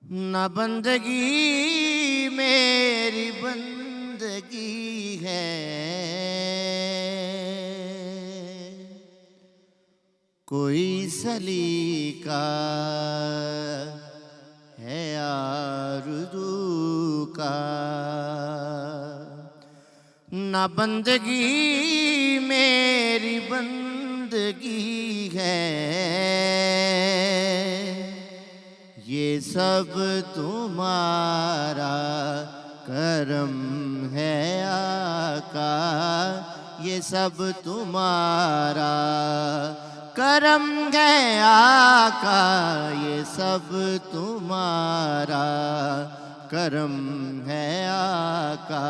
न बंदगी मेरी बंदगी है, कोई सलीका है आरज़ू का, न बंदगी मेरी बंदगी है, ये सब तुम्हारा करम है आका, ये सब तुम्हारा करम है आका, ये सब तुम्हारा करम है आका,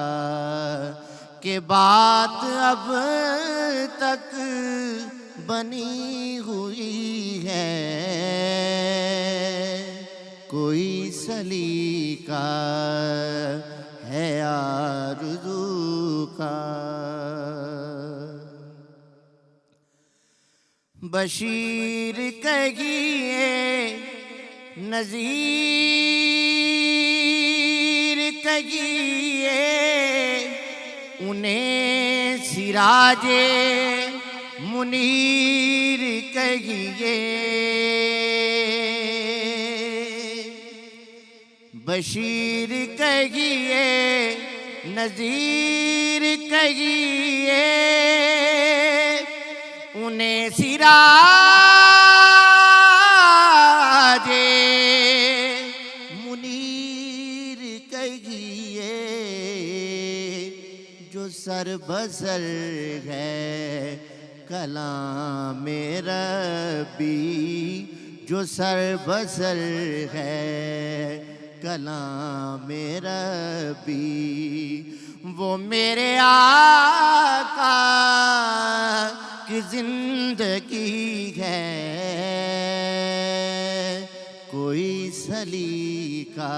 के बात अब तक बनी हुई है, कोई सलीका है आरज़ू का। बशीर कहिए नज़ीर कहिए, उन्हें सिराजे मुनीर कहिए, बशीर कहिए नज़ीर कहिए, उन्हें सिराजे मुनीर कहिए, जो सर बसर है कलाम रब्बी, जो सर बसर है कलाम रब्बी, वो मेरे आका की जिंदगी है, कोई सलीका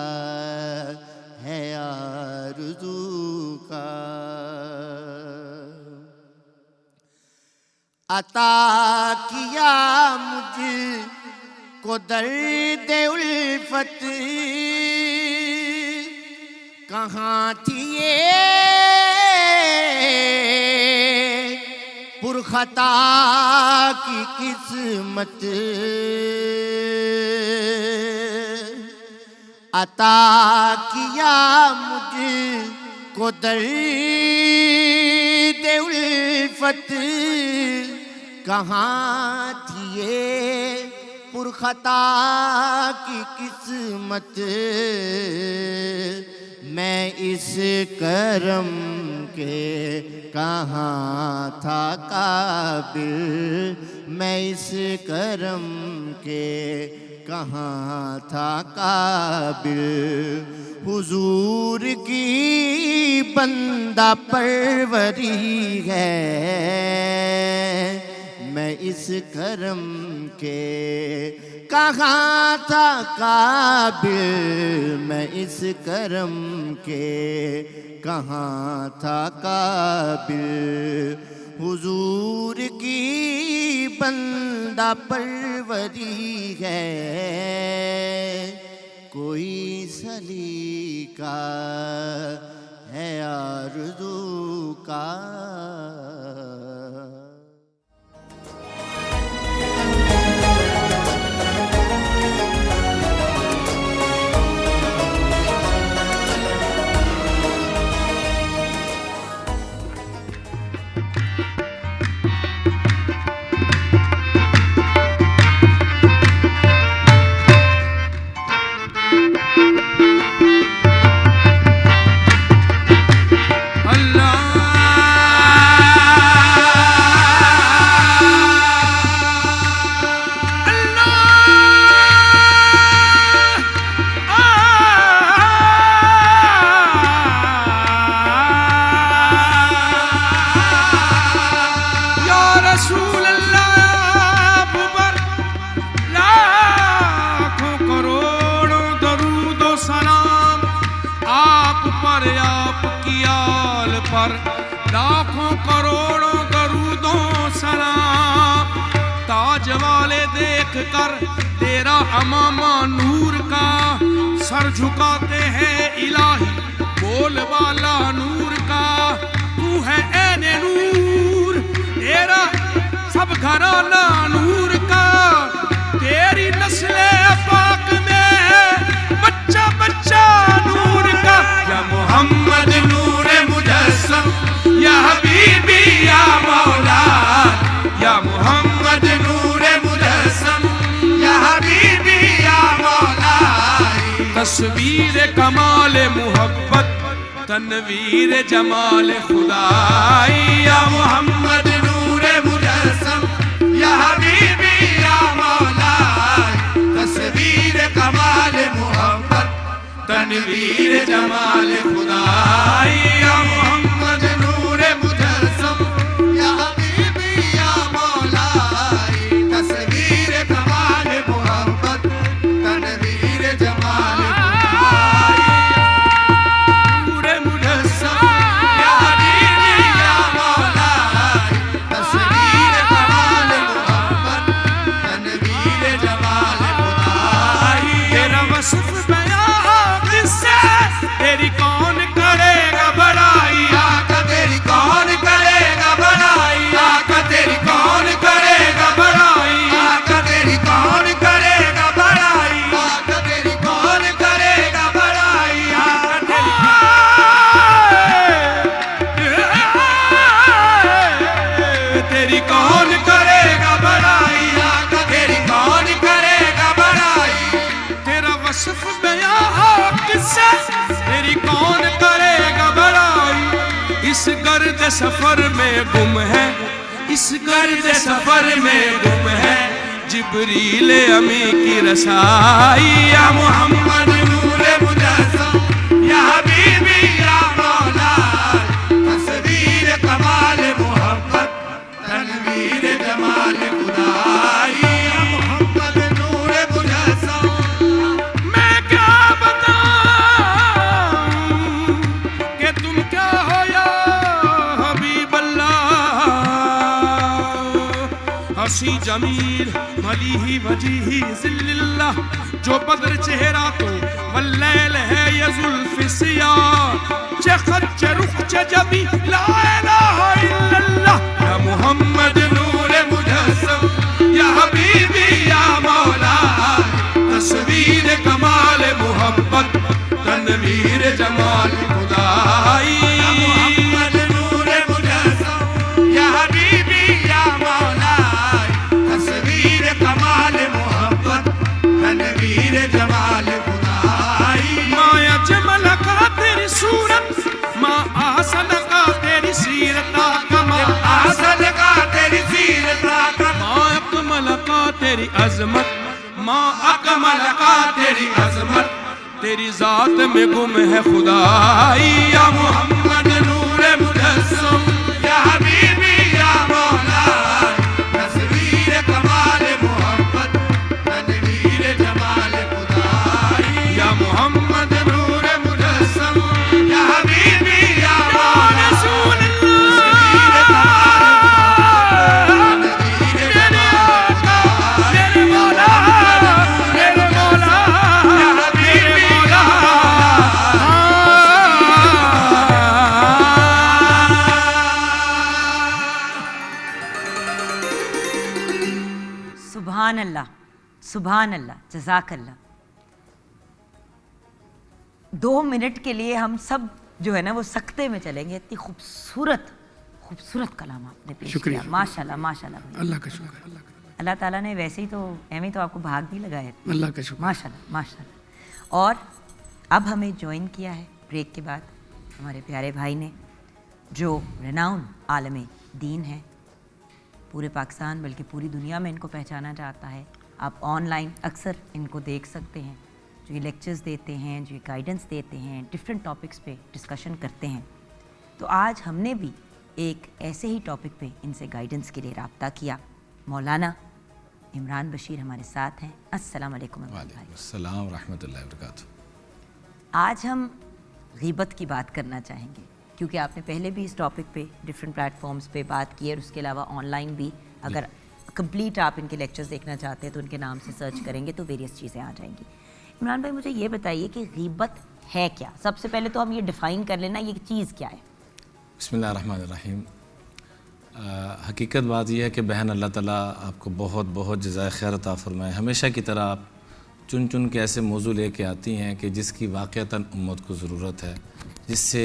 है आरज़ू का। अता किया मुझको दर्द उल्फत, कहाँ थी ये पुरखता की किस्मत, अता किया मुझको दर्द उल्फत, कहाँ थी ये पुरखता की किस्मत, मैं इस करम के कहाँ था काबिल, मैं इस करम के कहाँ था काबिल। हुजूर की बंदा परवरी है, मैं इस करम के कहाँ था काबिल, मैं इस करम के कहाँ था काबिल। हुजूर की बंदा परवरी है, कोई सलीका है आरज़ू का। लाखों करोड़ों दरूदों सलाम। ताज वाले देख कर तेरा अमामा नूर का, सर झुकाते हैं इलाही बोल वाला नूर का। तू है ऐने नूर, तेरा सब घराना नूर का। तेरी नस्ले पाक में बच्चा बच्चा नूर का। या मोहम्मद नूरे मुजस्सम, या हबीबी या मौला। या मोहम्मद नूरे मुजस्सम, या हबीबी या मौला। तस्वीर कमाल मुहब्बत, तनवीर जमाल खुदाई। या मोहम्मद नूरे मुजस्सम, या हबीबी या मौला। तस्वीर कमाल मुहब्बत, तनवीर जमाल खुदाई। या मोहम्मद नूरे मुजस्सम, या हबीबी या मौला। तस्वीर कमाल मुहब्बत, तनवीर जमाल खुदाई। नूरे मुजस्सम, या हबीबी या मौला। तस्वीर कमाल मुहब्बत, तनवीर जमाल खुदाई। तेरा वस्फ तेरी कौन करेगा बड़ाई। आका तेरी कौन करेगा बड़ाई। आका तेरी कौन करेगा बड़ाई। आका तेरी कौन करेगा बड़ाई। आका तेरी कौन करेगा बड़ाई। तेरी कौन करेगा बड़ाई। आका तेरी कौन करेगा बड़ाई। तेरा वस्फ बयां किससे, तेरी कौन करेगा बड़ाई। इस गर्द सफर में गुम है, इस गर्द सफर में गुम है जिब्रील अमी की रसाई। या मोहम्मद नूरे मुजस्सम, या हबीबी या मौला। तस्वीर कमाल मुहब्बत, तनवीर जमाल खुदाई। या मोहम्मद नूरे मुजस्सम, हसी जमील मलीही वजीही जिल्लिल्लाह। जो बदर चेहरा तो वल्लैल है ये जुल्फ़ सिया। चे खत चे रुख चे जबी ला इलाहा इल्लल्लाह। या मोहम्मद नूरे मुजस्सम, या हबीबी या मौला। तस्वीर कमाल मुहब्बत, तनवीर जमाल खुदाई। या मोहम्मद नूरे मुजस्सम, या हबीबी या मौला। तस्वीर कमाल मोहब्बत, तनवीर जमाल खुदाई। माया जमल का तेरी सूरत, माँ आसन का अजमत, माँ अकमल का तेरी अजमत, तेरी जात में गुम है खुदाई। या मोहम्मद नूरे मुजस्सम, या हबीबी या मौला, तस्वीर कमाल मोहब्बत, तनवीर जमाल खुदाई। या मोहम्मद नूरे मुजस्सम, या हबीबी या मौला, रसूल तस्वीर कमाल मोहब्बत, तनवीर जमाल खुदाई। मेरे मौला, मेरे मौला, या हबीबी या सुभान अल्लाह, सुभान अल्लाह, जज़ाक अल्लाह। 2 मिनट के लिए हम सब जो है ना वो सकते में चलेंगे। इतनी खूबसूरत खूबसूरत कलाम आपने पेश किया, माशाल्लाह माशाल्लाह। अल्लाह का शुक्र, अल्लाह का अल्लाह ताला ने वैसे ही तो एवं तो आपको भाग नहीं लगाया, अल्लाह का शुक्र। माशाल्लाह माशाल्लाह। और अब हमें ज्वाइन किया है ब्रेक के बाद हमारे प्यारे भाई ने, जो रेनाउन आलम दीन है, पूरे पाकिस्तान बल्कि पूरी दुनिया में इनको पहचाना जाता है। आप ऑनलाइन अक्सर इनको देख सकते हैं, जो ये लेक्चर्स देते हैं, जो ये गाइडेंस देते हैं, डिफरेंट टॉपिक्स पे डिस्कशन करते हैं। तो आज हमने भी एक ऐसे ही टॉपिक पे इनसे गाइडेंस के लिए रब्ता किया। मौलाना इमरान बशीर हमारे साथ हैं। अस्सलाम वालेकुम भाई। अस्सलाम रहमतुल्लाहि व बरकातुहू। आज हम ग़ीबत की बात करना चाहेंगे, क्योंकि आपने पहले भी इस टॉपिक पे डिफरेंट प्लेटफॉर्म्स पे बात की है, और उसके अलावा ऑनलाइन भी अगर कंप्लीट आप इनके लेक्चर्स देखना चाहते हैं तो उनके नाम से सर्च करेंगे तो वेरियस चीज़ें आ जाएंगी। इमरान भाई, मुझे ये बताइए कि ग़ीबत है क्या? सबसे पहले तो हम ये डिफ़ाइन कर लेना, ये चीज़ क्या है? बिस्मिल्लाह रहमान रहीम। हकीकत बात यह है कि बहन, अल्लाह ताला आपको बहुत बहुत जज़ाए खैर अता फ़रमाए। हमेशा की तरह आप चुन चुन के ऐसे मौजू लेके आती हैं कि जिसकी वाक़अतन उम्मत को ज़रूरत है, जिससे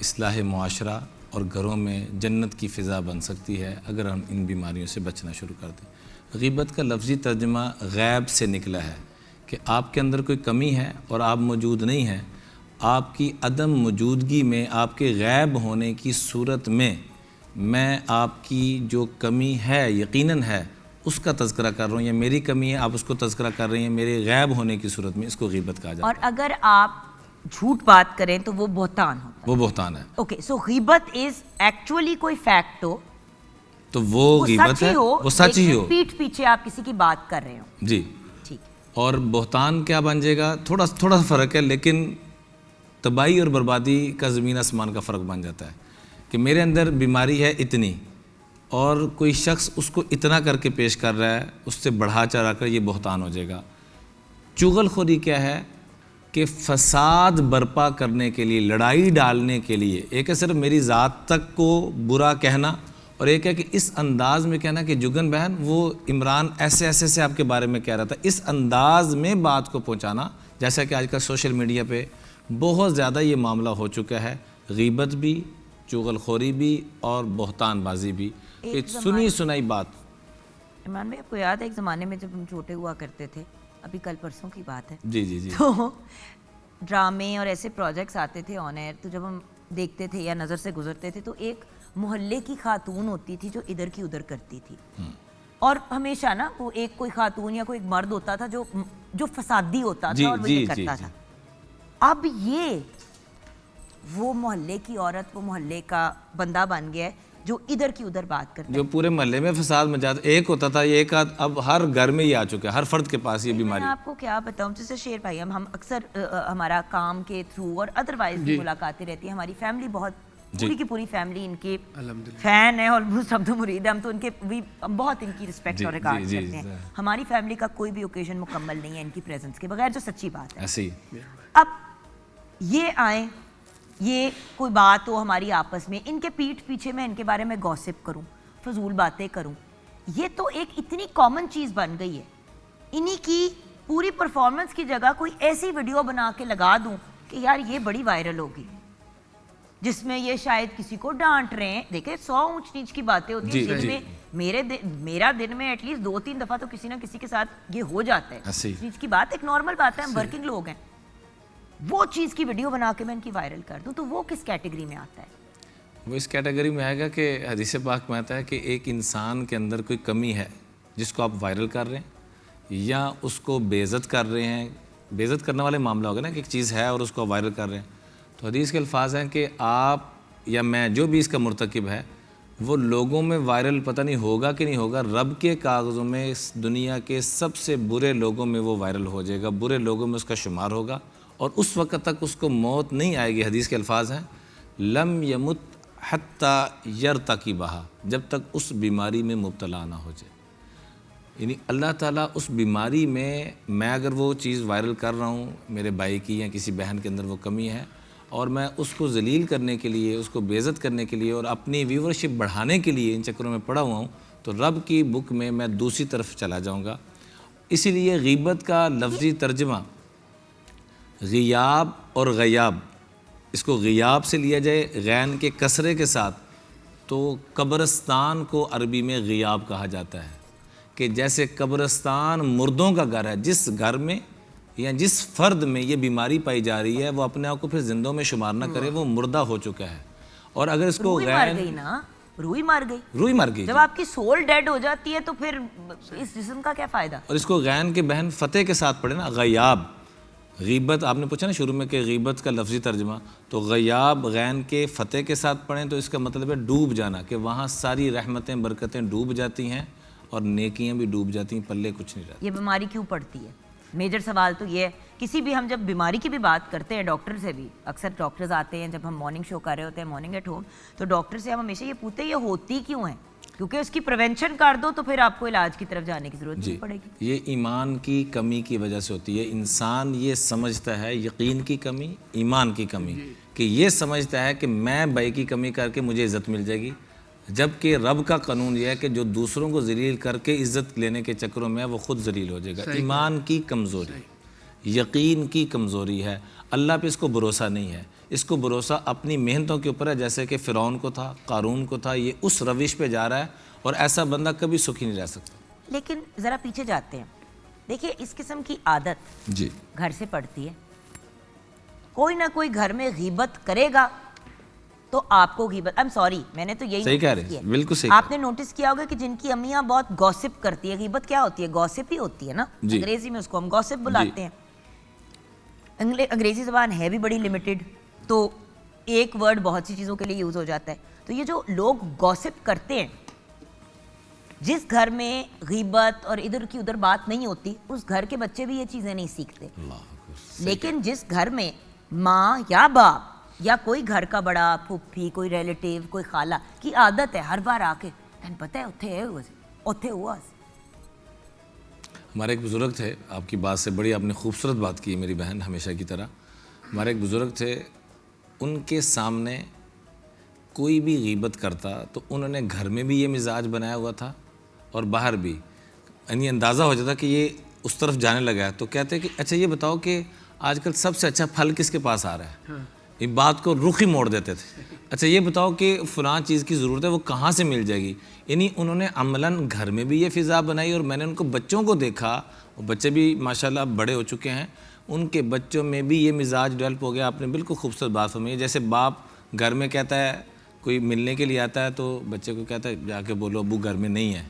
इस्लाह मुआशरा और घरों में जन्नत की फ़िज़ा बन सकती है अगर हम इन बीमारियों से बचना शुरू कर दें। ग़ीबत का लफ्ज़ी तर्जुमा गैब से निकला है कि आपके अंदर कोई कमी है और आप मौजूद नहीं हैं। आपकी अदम मौजूदगी में, आपके गैब होने की सूरत में मैं आपकी जो कमी है यकीनन है उसका तज़किरा कर रहा हूँ, या मेरी कमी है आप उसको तज़किरा कर रही हैं मेरे गैब होने की सूरत में। इसको ग़ीबत कहा जाता है। और अगर आप झूठ बात करें तो वो बहतान होता है। वो बहतान है। ओके, सो ग़ीबत इज एक्चुअली कोई फैक्ट हो तो वो ग़ीबत है, वो सच ही हो, पीठ पीछे आप किसी की बात कर रहे हो। जी ठीक। और बहतान क्या बन जाएगा, थोड़ा सा फ़र्क है, लेकिन तबाही और बर्बादी का ज़मीन आसमान का फ़र्क बन जाता है कि मेरे अंदर बीमारी है इतनी और कोई शख्स उसको इतना करके पेश कर रहा है, उससे बढ़ा चढ़ा कर, ये बहतान हो जाएगा। चुगलखोरी क्या है कि फसाद बर्पा करने के लिए, लड़ाई डालने के लिए, एक है सिर्फ मेरी ज़ात तक को बुरा कहना, और एक है कि इस अंदाज़ में कहना कि जुगन बहन वो इमरान ऐसे ऐसे से आपके बारे में कह रहा था, इस अंदाज़ में बात को पहुंचाना। जैसा कि आजकल सोशल मीडिया पे बहुत ज़्यादा ये मामला हो चुका है, ग़ीबत भी, चुगलखोरी भी और बहतानबाजी भी, एक सुनी सुनाई बात। इमरान भाई, आपको याद है एक ज़माने में जब हम छोटे हुआ करते थे, अभी कल परसों की बात है, जी जी जी, तो ड्रामे और ऐसे प्रोजेक्ट्स आते थे ऑन एयर, तो जब हम देखते थे या नज़र से गुजरते थे तो एक मोहल्ले की खातून होती थी जो इधर की उधर करती थी, और हमेशा ना वो एक कोई खातून या कोई मर्द होता था जो फसादी होता था और वो ये करता था। अब ये वो मोहल्ले की औरत, वो मोहल्ले का बंदा बन गया है जो इधर की उधर बात करता है, जो पूरे मोहल्ले में फसाद मचाता। एक होता था ये, एक अब हर घर में ही आ चुका है, हर फर्द के पास ये बीमारी। मैं आपको क्या बताऊं, जैसे शेर भाई, हम अक्सर हमारा काम के थ्रू और अदरवाइज भी मुलाकातें रहती है। हमारी फैमिली बहुत, पूरी की पूरी फैमिली इनके फैन है, ऑलमोस्ट अब्दुल मुरीद। हम तो इनके भी बहुत इनकी रिस्पेक्ट और रिगार्ड करते हैं। हमारी फैमिली का कोई भी ओकेजन मुकम्मल नहीं है इनकी प्रेजेंस के बगैर, जो सच्ची बात है। ऐसे ही अब ये आए, ये कोई बात हो हमारी आपस में, इनके पीठ पीछे मैं इनके बारे में गॉसिप करूं, फजूल बातें करूं, ये तो एक इतनी कॉमन चीज़ बन गई है। इन्हीं की पूरी परफॉर्मेंस की जगह कोई ऐसी वीडियो बना के लगा दूं कि यार ये बड़ी वायरल होगी, जिसमें ये शायद किसी को डांट रहे हैं। देखिए 100 ऊंच नीच की बातें होती हैं दिन में, मेरा दिन में एटलीस्ट 2-3 दफ़ा तो किसी ना किसी के साथ ये हो जाता है। नीच की बात एक नॉर्मल बात है, हम वर्किंग लोग हैं। वो चीज़ की वीडियो बना के मैं इनकी वायरल कर दूं तो वो किस कैटेगरी में आता है? वो इस कैटेगरी में आएगा कि हदीस पाक में आता है कि एक इंसान के अंदर कोई कमी है जिसको आप वायरल कर रहे हैं, या उसको बेइज्जत कर रहे हैं, बेइज्जत करने वाले मामला होगा ना कि एक चीज़ है और उसको वायरल कर रहे हैं, तो हदीस के अल्फाज हैं कि आप या मैं जो भी इसका मुर्तकिब है वो लोगों में वायरल पता नहीं होगा कि नहीं होगा, रब के कागज़ों में इस दुनिया के सबसे बुरे लोगों में वो वायरल हो जाएगा, बुरे लोगों में उसका शुमार होगा और उस वक्त तक उसको मौत नहीं आएगी। हदीस के अल्फाज हैं लम यमुत हत्ता यरतकिबहा, जब तक उस बीमारी में मुब्तला ना हो जाए। यानी अल्लाह ताला उस बीमारी में, मैं अगर वो चीज़ वायरल कर रहा हूँ, मेरे भाई की या किसी बहन के अंदर वो कमी है और मैं उसको जलील करने के लिए, उसको बेइज्जत करने के लिए और अपनी व्यूवरशिप बढ़ाने के लिए इन चक्करों में पड़ा हुआ हूँ, तो रब की बुक में मैं दूसरी तरफ चला जाऊँगा। इसीलिए गीबत का लफ्ज़ी तर्जमा ग़ियाब और ग़याब, इसको ग़ियाब से लिया जाए गैन के कसरे के साथ, तो कब्रिस्तान को अरबी में ग़ियाब कहा जाता है कि जैसे कब्रिस्तान मुर्दों का घर है, जिस घर में या जिस फ़र्द में ये बीमारी पाई जा रही है वो अपने आप को फिर जिंदों में शुमार ना करे, वो मुर्दा हो चुका है। और अगर इसको रूही मर गई ना, रूही मर गई, रूही मर गई, जब आपकी सोल डेड हो जाती है तो फिर इस जिस्म का क्या फ़ायदा। और इसको गैन के बहन फ़तेह के साथ पढ़े ना, ग़याब। गीबत आपने पूछा ना शुरू में कि गीबत का लफ्ज़ी तर्जमा, तो ग़याब गैन के फ़तेह के साथ पढ़ें तो इसका मतलब है डूब जाना, कि वहाँ सारी रहमतें बरकतें डूब जाती हैं और नेकियां भी डूब जाती हैं, पल्ले कुछ नहीं रहता। ये बीमारी क्यों पड़ती है? मेजर सवाल तो ये है, किसी भी हम जब बीमारी की भी बात करते हैं डॉक्टर से भी, अक्सर डॉक्टर्स आते हैं जब हम मॉर्निंग शो कर रहे होते हैं मॉर्निंग एट होम, तो डॉक्टर से हम हमेशा ये पूछते हैं ये होती क्यों है, क्योंकि उसकी प्रिवेंशन कर दो तो फिर आपको इलाज की तरफ जाने की ज़रूरत नहीं पड़ेगी। ये ईमान की कमी की वजह से होती है। इंसान ये समझता है, यकीन की कमी, ईमान की कमी, कि ये समझता है कि मैं भाई की कमी करके मुझे इज़्ज़त मिल जाएगी, जबकि रब का कानून यह है कि जो दूसरों को जलील करके इज़्ज़त लेने के चक्करों में वो खुद जलील हो जाएगा। ईमान की कमज़ोरी, यकीन की कमज़ोरी है, अल्लाह पे इसको भरोसा नहीं है, इसको भरोसा अपनी मेहनतों के ऊपर है, जैसे कि फ़िरौन को था, कारून को था, ये उस रविश पे जा रहा है और ऐसा बंदा कभी सुखी नहीं रह सकता। लेकिन ज़रा पीछे जाते हैं, देखिए इस किस्म की आदत जी घर से पड़ती है, कोई ना कोई घर में गीबत करेगा तो आपको गीबत, आई एम सॉरी मैंने तो यही सही कह रहे हैं, बिल्कुल सही। आपने नोटिस किया होगा कि जिनकी अम्मियाँ बहुत गॉसिप करती है, गीबत क्या होती है, गॉसिप ही होती है ना, अंग्रेजी में उसको हम गॉसिप बुलाते हैं। अंग्रेजी ज़बान है भी बड़ी लिमिटेड, तो एक वर्ड बहुत सी चीज़ों के लिए यूज़ हो जाता है। तो ये जो लोग गॉसिप करते हैं, जिस घर में गीबत और इधर की उधर बात नहीं होती, उस घर के बच्चे भी ये चीज़ें नहीं सीखते। लेकिन जिस घर में माँ या बाप या कोई घर का बड़ा, फूफी, कोई रिलेटिव, कोई खाला की आदत है हर बार आके तैन पता है उत्थे हुआ। हमारे एक बुज़ुर्ग थे, आपकी बात से बड़ी आपने खूबसूरत बात की मेरी बहन, हमेशा की तरह। हमारे एक बुज़ुर्ग थे, उनके सामने कोई भी गीबत करता तो उन्होंने घर में भी ये मिजाज बनाया हुआ था और बाहर भी, यानी अंदाज़ा हो जाता कि ये उस तरफ जाने लगा है, तो कहते कि अच्छा ये बताओ कि आजकल सबसे अच्छा फल किसके पास आ रहा है। ये बात को रुख ही मोड़ देते थे। अच्छा ये बताओ कि फ़लाँ चीज़ की ज़रूरत है, वो कहाँ से मिल जाएगी। यानी उन्होंने अमलन घर में भी ये फ़िज़ा बनाई और मैंने उनको बच्चों को देखा, वो बच्चे भी माशाल्लाह बड़े हो चुके हैं, उनके बच्चों में भी ये मिजाज डेवलप हो गया। आपने बिल्कुल खूबसूरत बात फरमाई, जैसे बाप घर में कहता है, कोई मिलने के लिए आता है तो बच्चे को कहता है जाके बोलो अब्बू घर में नहीं है।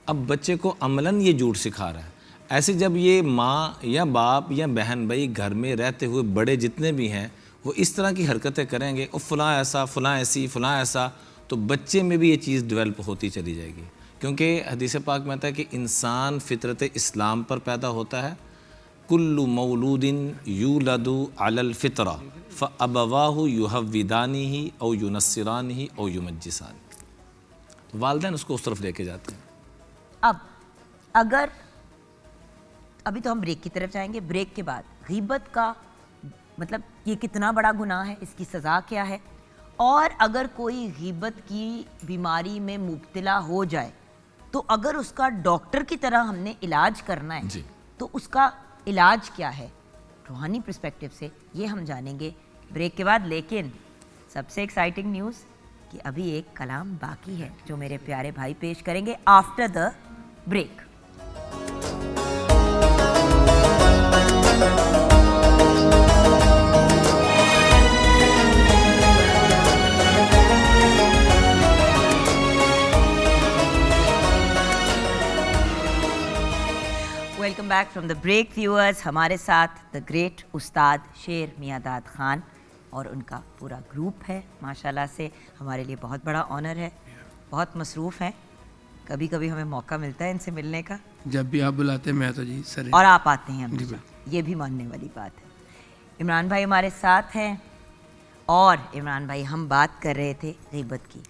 अब बच्चे को अमलन ये झूठ सिखा रहा है। ऐसे जब ये माँ या बाप या बहन भाई घर में रहते हुए बड़े जितने भी हैं वो इस तरह की हरकतें करेंगे और फ़लाँ ऐसा, फ़लाँ ऐसी, फ़लाँ ऐसा, तो बच्चे में भी ये चीज़ डेवलप होती चली जाएगी। क्योंकि हदीस पाक में आता है कि इंसान फ़ितरत इस्लाम पर पैदा होता है, कुल्लु मौलूदिन यूलदु अलल फ़ितरा फ़अबवाहु युहव्विदानिही औ युनस्सिरानिही औ युमज्जिसानी। वालिदैन उसको उस तरफ लेके जाते हैं। अब अगर अभी तो हम ब्रेक की तरफ जाएंगे, ब्रेक के बाद गीबत का मतलब ये कितना बड़ा गुनाह है, इसकी सज़ा क्या है, और अगर कोई गीबत की बीमारी में मुब्तला हो जाए तो अगर उसका डॉक्टर की तरह हमने इलाज करना है तो उसका इलाज क्या है रूहानी पर्सपेक्टिव से, ये हम जानेंगे ब्रेक के बाद। लेकिन सबसे एक्साइटिंग न्यूज़ कि अभी एक कलाम बाकी है जो मेरे प्यारे भाई पेश करेंगे after the break. Back from the break viewers. हमारे साथ द ग्रेट उस्ताद शेर मियांदाद खान और उनका पूरा ग्रुप है। माशाल्लाह से हमारे लिए बहुत बड़ा ऑनर है, बहुत मसरूफ़ हैं, कभी कभी हमें मौका मिलता है इनसे मिलने का, जब भी आप बुलाते हैं मैं तो जी सर और आप आते हैं हमेशा, ये भी मानने वाली बात है। इमरान भाई हमारे साथ हैं और इमरान भाई हम बात कर रहे थे ग़ीबत की।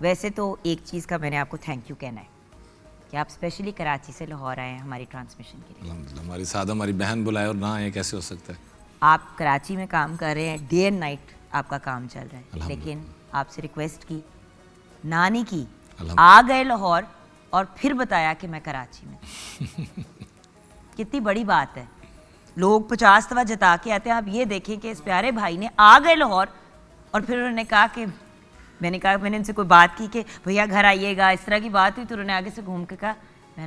वैसे तो एक चीज़ का मैंने आपको थैंक यू कहना है कि आप स्पेशली कराची से लाहौर आए हैं हमारी ट्रांसमिशन के लिए। अल्हम्दुलिल्लाह, हमारी सादा हमारी बहन बुलाए और ना आए, कैसे हो सकता है। आप कराची में काम कर रहे हैं, डे एंड नाइट आपका काम चल रहा है, लेकिन आपसे रिक्वेस्ट की, नानी की, आ गए लाहौर और फिर बताया कि मैं कराची में। कितनी बड़ी बात है। लोग 50 दफ़ा जता के आते हैं, आप ये देखें कि इस प्यारे भाई ने आ गए लाहौर और फिर उन्होंने कहा कि मैंने उनसे कोई बात की कि भैया घर आइएगा, इस तरह की बात हुई तो उन्होंने आगे से घूम के कहा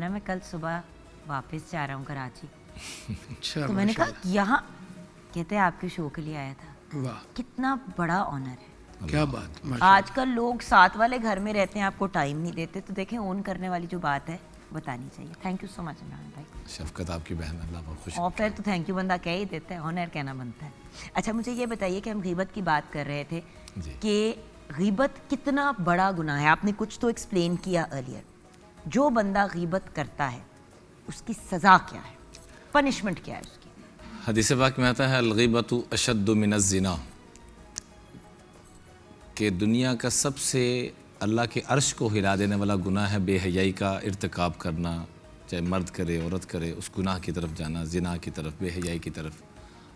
मैं कल सुबह वापस जा रहा हूँ कराची। अच्छा, तो मैंने कहा यहाँ, कहते हैं आपके शो के लिए आया था। वाह कितना बड़ा ऑनर है, क्या बात, माशाल्लाह। आजकल लोग साथ वाले घर में रहते हैं, आपको टाइम नहीं देते, तो देखें ओन करने वाली जो बात है बतानी चाहिए। Thank you so much Imran भाई। शफकत आपकी बहन, अल्लाह बहुत खुश। ऑफर तो थैंक यू बंदा कह ही देता है, ऑनर कहना बनता है। अच्छा मुझे ये बताइए कि हम ग़ीबत की बात कर रहे थे कि ग़ीबत कितना बड़ा गुनाह है। आपने कुछ तो एक्सप्लेन किया अर्लियर। जो बंदा ग़ीबत करता है उसकी सज़ा क्या है, पनिशमेंट क्या है उसकी? हदीस पाक में आता है अल-ग़ीबतु अशद्दु मिनज़-ज़िना, कि दुनिया का सबसे अल्लाह के अर्श को हिला देने वाला गुनाह है बेहयाई का इर्तिकाब करना, चाहे मर्द करे औरत करे, उस गुनाह की तरफ जाना, ज़िना की तरफ, बेहयाई की तरफ।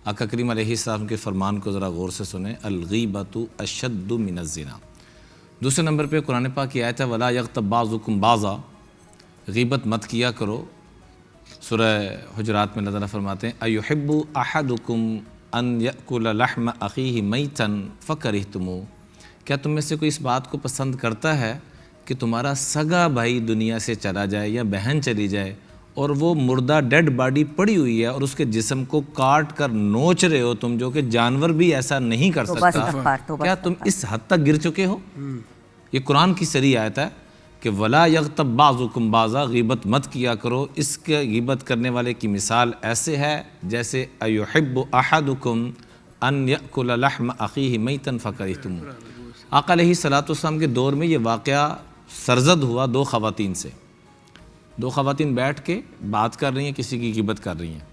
आका करीम अलैहिस्सलाम के फरमान को ज़रा गौर से सुने, अल-ग़ीबतु अशद्दु मिनज़-ज़िना। दूसरे नंबर पे कुरान पाक की आयत है वला यग़्तब बाज़ुकुम बाज़ा, ग़ीबत मत किया करो। सूरह हुजरात में अल्लाह ताला फरमाते हैं अयुहिब्बु अहदुकुम अन यअकुल लहम अख़ीहि मैतन फ़करिहतुमू, क्या तुम में से कोई इस बात को पसंद करता है कि तुम्हारा सगा भाई दुनिया से चला जाए या बहन चली जाए और वो मुर्दा डेड बॉडी पड़ी हुई है और उसके जिस्म को काट कर नोच रहे हो तुम, जो कि जानवर भी ऐसा नहीं कर सकता, क्या तुम इस हद तक गिर चुके हो? ये कुरान की सरी आयत है कि वला यग़्तब बाज़ुकुम बाज़ा, ग़ीबत मत किया करो। इसके ग़ीबत करने वाले की मिसाल ऐसे है जैसे अयुहिब्बु अहदुकुम अन यअकुल लहम अख़ीहि मैतन फ़करिहतुमू। आका अलैहिस्सलातु वस्सलाम के दौर में ये वाक़या सरज़द हुआ दो ख़वातीन से। दो ख़वातीन बैठ के बात कर रही हैं, किसी की ग़ीबत कर रही हैं,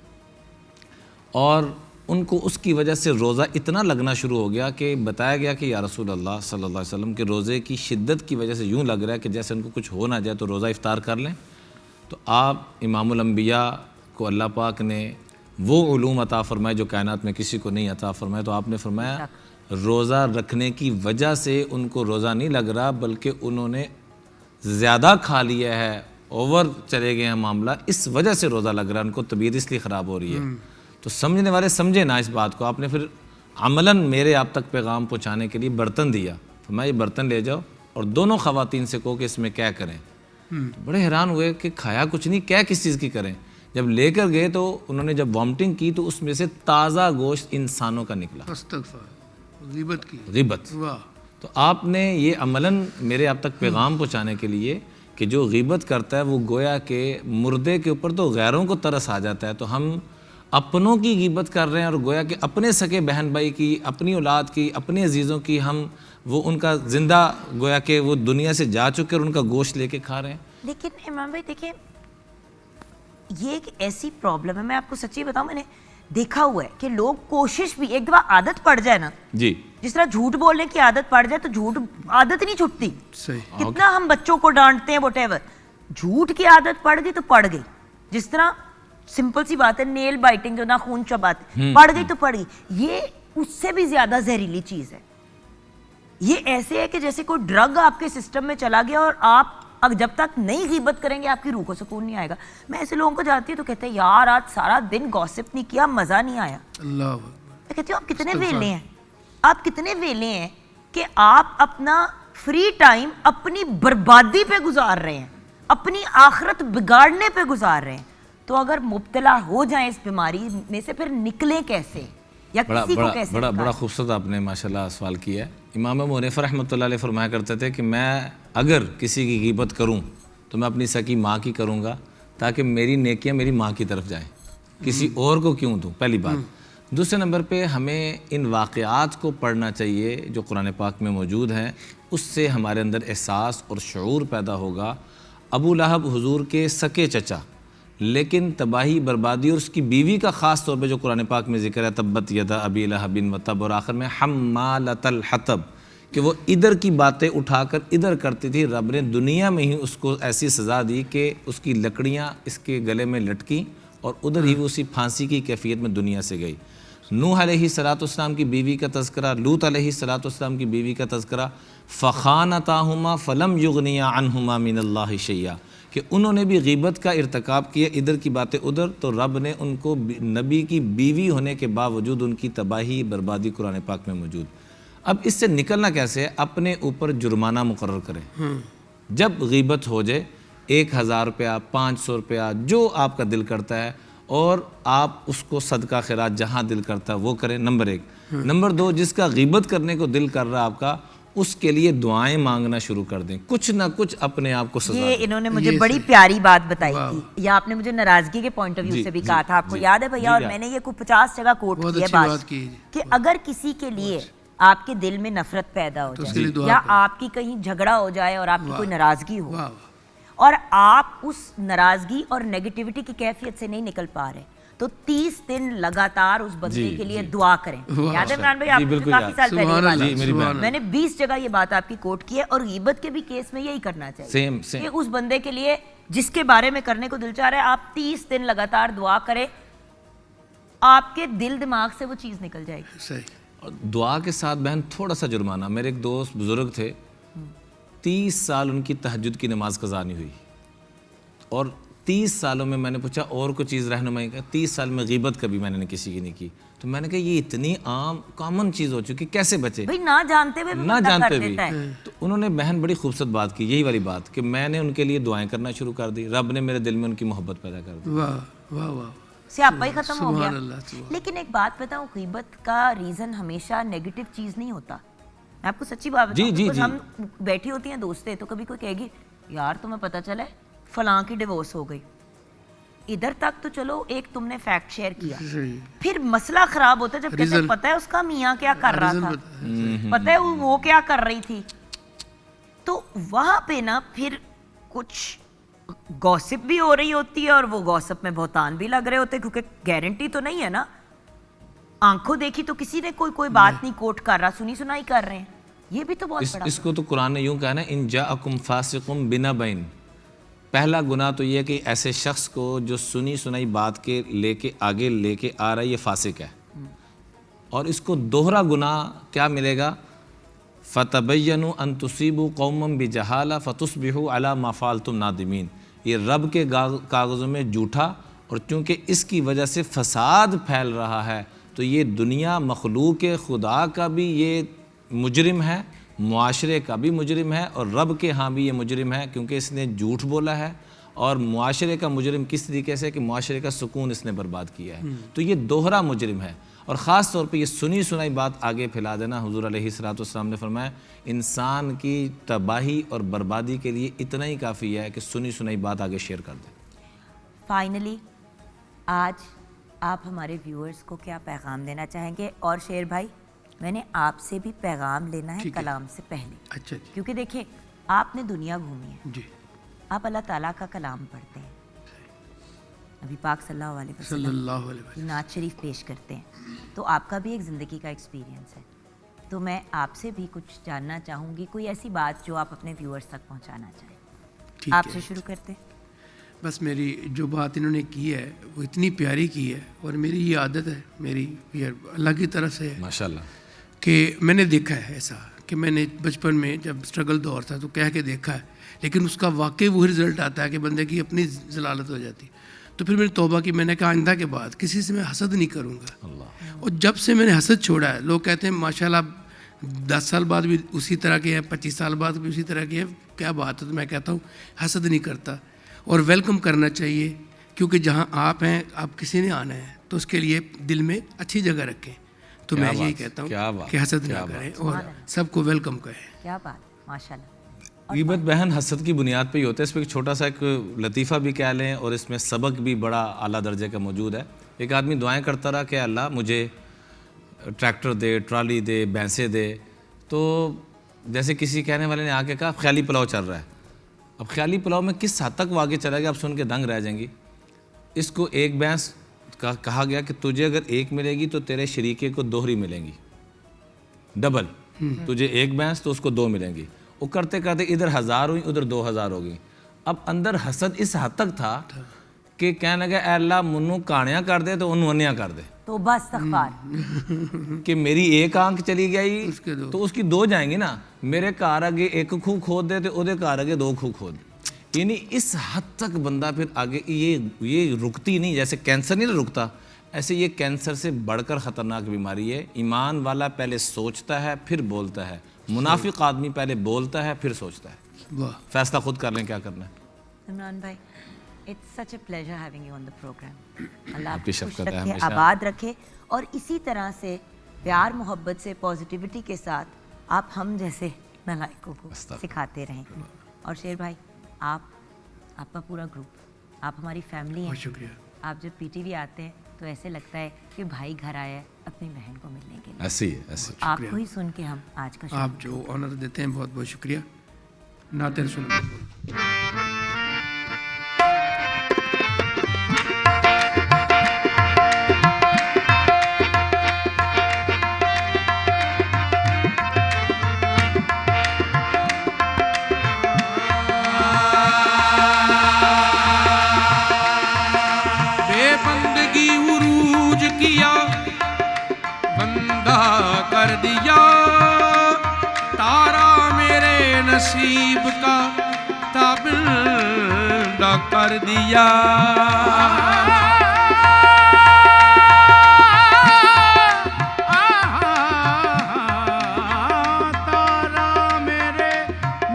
और उनको उसकी वजह से रोज़ा इतना लगना शुरू हो गया कि बताया गया कि या रसूल अल्लाह सल्लल्लाहु अलैहि वसल्लम के रोज़े की शिद्दत की वजह से यूँ लग रहा है कि जैसे उनको कुछ हो ना जाए तो रोज़ा इफ्तार कर लें। तो आप इमामुल अंबिया को अल्लाह पाक ने वो उलूम अता फ़रमाए जो कायनात में किसी को नहीं अता फ़रमाए, तो आपने फ़रमाया रोज़ा रखने की वजह से उनको रोज़ा नहीं लग रहा, बल्कि उन्होंने ज़्यादा खा लिया है, ओवर चले गए हैं मामला, इस वजह से रोज़ा लग रहा है, उनको तबीयत इसलिए ख़राब हो रही है। तो समझने वाले समझे ना इस बात को। आपने फिर अमलन मेरे आप तक पैगाम पहुँचाने के लिए बर्तन दिया, तो मैं ये बर्तन ले जाओ और दोनों ख़वातीन से कहो कि इसमें क्या करें। तो बड़े हैरान हुए कि खाया कुछ नहीं, क्या किस चीज़ की करें। जब लेकर गए तो उन्होंने जब वॉमिटिंग की तो उसमें से ताज़ा गोश्त इंसानों का निकला। ग़ीबत की ग़ीबत। वाह। तो आपने ये अमलन मेरे आप तक पैगाम पहुँचाने के लिए कि जो ग़ीबत करता है वो गोया के मुर्दे के ऊपर तो गैरों को तरस आ जाता है, तो हम अपनों की ग़ीबत कर रहे हैं और गोया कि अपने सके बहन भाई की, अपनी औलाद की, अपने अजीज़ों की हम वो उनका ज़िंदा गोया कि वो दुनिया से जा चुके और उनका गोश्त लेके खा रहे हैं। लेकिन इमरान भाई देखिए, ये एक ऐसी प्रॉब्लम है, मैं आपको सच्ची बताऊं, मैंने देखा हुआ है कि लोग कोशिश भी, एक दफ़ा आदत पड़ जाए ना जी, जिस तरह झूठ बोलने की आदत पड़ जाए तो झूठ आदत नहीं छूटती। सही। कितना हम बच्चों को डांटते हैं व्हाटएवर, झूठ की आदत पड़ गई तो पड़ गई। जिस तरह सिंपल सी बात है, नेल बाइटिंग जो ना खून चबाते, पड़ गई तो पड़ गई। ये उससे भी ज्यादा जहरीली चीज है। ये ऐसे है कि जैसे कोई ड्रग आपके सिस्टम में चला गया और आप जब तक नहीं ग़ीबत करेंगे आपकी रूह को सुकून नहीं आएगा। मैं ऐसे लोगों को जाती हूँ तो कहते हैं यार आज सारा दिन गॉसिप नहीं किया, मजा नहीं आया। अल्लाह। मैं कहती हूँ आप कितने वेले हैं, आप कितने वेले हैं कि आप अपना फ्री टाइम अपनी बर्बादी पे गुजार रहे हैं, अपनी आखिरत बिगाड़ने पे गुजार रहे हैं। तो अगर मुब्तला हो जाए इस बीमारी में से फिर निकले कैसे, या किसी को कैसे? बड़ा खूबसूरत आपने माशाल्लाह सवाल किया है। इमाम अबू हनीफा रहमतुल्लाह अलैह फरमाया करते थे कि मैं अगर किसी की ग़ीबत करूं तो मैं अपनी सकी माँ की करूंगा, ताकि मेरी नेकियां मेरी माँ की तरफ जाएं, किसी और को क्यों दूं, पहली बात। दूसरे नंबर पे हमें इन वाक़यात को पढ़ना चाहिए जो कुरान पाक में मौजूद हैं, उससे हमारे अंदर एहसास और शऊर पैदा होगा। अबू लहब हुजूर के सके चचा, लेकिन तबाही बर्बादी और उसकी बीवी का ख़ास तौर पे जो कुरान पाक में ज़िक्र है, तब्बत यदा अबी लहबिन व तब, और आखिर में हम्मालतल हतब, कि वो इधर की बातें उठाकर इधर करती थी। रब ने दुनिया में ही उसको ऐसी सज़ा दी कि उसकी लकड़ियाँ इसके गले में लटकी और उधर ही वो उसी फांसी की कैफियत में दुनिया से गई। नूह अलैहिस्सलाम की बीवी का तज़किरा, लूत अलैहिस्सलाम की बीवी का तज़किरा, फ़ख़ानताहुमा फ़लम युगनिया अन्हुमा मिनल्लाहि शैया, कि उन्होंने भी ग़ीबत का इर्तिकाब किया, इधर की बातें उधर, तो रब ने उनको नबी की बीवी होने के बावजूद उनकी तबाही बर्बादी कुरान पाक में मौजूद। अब इससे निकलना कैसे है? अपने ऊपर जुर्माना मुकर्रर करें। जब ग़ीबत हो जाए 1000 रुपया, 500 रुपया, जो आपका दिल करता है, और आप उसको सदका खैरात जहाँ दिल करता है वो करें, नंबर 1। नंबर 2, जिसका ग़ीबत करने को दिल कर रहा है आपका, उसके लिए दुआएं मांगना शुरू कर दें, कुछ ना कुछ अपने आप को सजा ये इन्होंने मुझे बड़ी प्यारी बात बताई थी, या आपने मुझे नाराजगी के पॉइंट ऑफ व्यू से भी कहा था, आपको याद है भैया? और मैंने ये 50 जगह कोट की है बात कि अगर किसी के लिए आपके दिल में नफरत पैदा हो जाए या आपकी कहीं झगड़ा हो जाए और आपकी कोई नाराजगी हो और आप उस नाराजगी और नेगेटिविटी की कैफियत से नहीं निकल पा रहे, तो 30 दिन लगातार उस बंदे के लिए दुआ करें। याद है इमरान भाई? आपको काफी साल पहले मैंने 20 जगह ये बात आपकी कोट की है, और ग़ीबत के भी केस में यही करना चाहिए कि उस बंदे के लिए जिसके बारे में करने को दिल चाह रहा है, आप 30 दिन लगातार दुआ करें, आपके दिल दिमाग से वो चीज़ निकल जाएगी। सही। दुआ के साथ बहन थोड़ा सा जुर्माना। मेरे एक दोस्त बुजुर्ग थे, 30 साल उनकी तहज्जुद की नमाज कज़ा नहीं हुई, और 30 सालों में मैंने पूछा और कोई चीज़ रहनुमाई का, 30 साल में ग़ीबत कभी मैंने किसी की नहीं की। तो मैंने कहा ये इतनी आम कॉमन चीज़ हो चुकी, कैसे बचे? भाई ना जानते हुए भी। तो उन्होंने बहन बड़ी खूबसूरत बात की, यही वाली बात कि मैंने उनके लिए दुआएं करना शुरू कर दी, रब ने मेरे दिल में उनकी मोहब्बत पैदा कर दी। वाह वाह वाह, स्यापा ही खत्म हो गया। लेकिन एक बात बताऊं, ग़ीबत का रीज़न हमेशा नेगेटिव चीज़ नहीं होता। मैं आपको सच्ची बात बताऊं, हम बैठी होती हैं दोस्तें, तो कभी कोई कहेगी यार तुम्हें पता चला है फलां की डिवोर्स हो गई, इधर तक तो चलो एक तुमने फैक्ट शेयर किया, फिर मसला खराब होता है जब कहते हैं पता है उसका मियाँ क्या कर रहा था, पता है वो क्या कर रही थी, तो वहां पे ना फिर कुछ गॉसिप भी हो रही होती है, और वो गॉसिप में बहुतान भी लग रहे होते हैं, क्योंकि गारंटी तो नहीं है ना, आंखों देखी तो किसी ने कोई बात नहीं कोट कर रहा, सुनी सुनाई कर रहे हैं, ये भी तो बहुत बड़ा। इसको तो कुरान ने यूं कहा ना, इन जाअकुम फासिकुम बिनबइन, पहला गुनाह तो ये है कि ऐसे शख्स को जो सुनी सुनाई बात के लेके आगे लेके आ रहा है, ये फासिक है। और इसको दोहरा गुनाह क्या मिलेगा? फ़तबय्यनु अन तुसीबु कौमम बिजहाला फ़तुस्बिहु अला मा फ़अलतुम नादिमीन, ये रब के कागज़ों में झूठा, और चूँकि इसकी वजह से फ़साद फैल रहा है, तो ये दुनिया मखलूक खुदा का भी ये मुजरिम है, मुआशरे का भी मुजरिम है, और रब के यहाँ भी ये मुजरिम है, क्योंकि इसने झूठ बोला है। और मुआशरे का मुजरिम किस तरीके से कि मुआशरे का सुकून इसने बर्बाद किया है, तो ये दोहरा मुजरिम है। और ख़ास तौर पे ये सुनी सुनाई बात आगे फैला देना, हुज़ूर अलैहिस्सलाम ने फरमाया इंसान की तबाही और बर्बादी के लिए इतना ही काफ़ी है कि सुनी सुनाई बात आगे शेयर कर दें। फाइनली आज आप हमारे व्यूअर्स को क्या पैगाम देना चाहेंगे? और शेर भाई, मैंने आपसे भी पैगाम लेना है कलाम से पहले। अच्छा, क्योंकि देखिए आपने दुनिया घूमी है जी, आप अल्लाह ताला का कलाम पढ़ते हैं, नबी पाक सल्लल्लाहु अलैहि वसल्लम नात शरीफ पेश करते हैं, तो आपका भी एक ज़िंदगी का एक्सपीरियंस है। तो मैं आपसे भी कुछ जानना चाहूँगी, कोई ऐसी बात जो आप अपने व्यूअर्स तक पहुँचाना चाहें। आपसे शुरू करते हैं। बस मेरी जो बात इन्होंने की है वो इतनी प्यारी की है, और मेरी ये आदत है, मेरी ये अल्लाह की तरफ से है माशाल्लाह, कि मैंने देखा है ऐसा कि मैंने बचपन में जब स्ट्रगल दौर था तो कह के देखा है, लेकिन उसका वाकई वही रिज़ल्ट आता है कि बंदे की अपनी जलालत हो जाती। तो फिर मैंने तौबा की, मैंने कहा आइंदा के बाद किसी से मैं हसद नहीं करूँगा। और जब से मैंने हसद छोड़ा है, लोग कहते हैं माशाल्लाह 10 साल बाद भी उसी तरह के हैं, 25 साल बाद भी उसी तरह के हैं, क्या बात है? तो मैं कहता हूँ हसद नहीं करता, और वेलकम करना चाहिए, क्योंकि जहाँ आप हैं, आप किसी ने आना है तो उसके लिए दिल में अच्छी जगह रखें। तो मैं यही कहता हूँ कि हसद ना करें और सबको वेलकम करें। क्या बात, माशाल्लाह। गीबत बहन हसद की बुनियाद पे ही होता है। इसमें एक छोटा सा एक लतीफ़ा भी कह लें और इसमें सबक भी बड़ा आला दर्जे का मौजूद है। एक आदमी दुआएं करता रहा कि अल्लाह मुझे ट्रैक्टर दे, ट्राली दे, भैंसे दे। तो जैसे किसी कहने वाले ने आके कहा ख्याली पुलाव चल रहा है। अब ख्याली पुलाव में किस हद तक वो आगे चला गया आप सुन के दंग रह जाएंगी। इसको एक भैंस का कहा गया कि तुझे अगर एक मिलेगी तो तेरे शरीके को दोहरी मिलेंगी, डबल। तुझे एक भैंस तो उसको 2 मिलेंगी। वो करते करते इधर 1000 हुई, उधर 2000 हो गई। अब अंदर हसद इस हद तक था कि कहने लगा अल्लाह मुन्नू काणिया कर दे तो उन्होंने अन्या कर दे, तो बस इस्तग़फ़ार कि मेरी एक आंख चली गई तो उसकी 2 जाएंगी ना। मेरे घर आगे एक खूह खोद दे तो उधर घर आगे 2 खूह खोद। यानी इस हद तक बंदा फिर आगे ये रुकती नहीं। जैसे कैंसर नहीं रुकता, ऐसे ये कैंसर से बढ़कर ख़तरनाक बीमारी है। ईमान वाला पहले सोचता है फिर बोलता है, मुनाफिक आदमी पहले बोलता है फिर सोचता है। फैसला खुद कर लें क्या करना है। इमरान भाई, it's such a pleasure having you on the programme. अल्लाह आपकी आपको खुश शफ़क़त है रखे, हमेशा। आबाद रखे और इसी तरह से प्यार मोहब्बत से पॉजिटिविटी के साथ आप हम जैसे नलायकों को सिखाते रहें। और शेर भाई, आपका पूरा ग्रुप, आप हमारी फैमिली हैं। शुक्रिया। आप जब पीटीवी आते हैं तो ऐसे लगता है कि भाई घर आया है अपनी बहन को मिलने के लिए। ऐसी है, ऐसी। आपको ही सुन के हम आज का आप जो ऑनर देते हैं बहुत बहुत शुक्रिया। नाते रसूल बेबंदगी उरूज किया, बंदा कर दिया, तारा मेरे नसीब का ताबिंदा कर दिया। तारा मेरे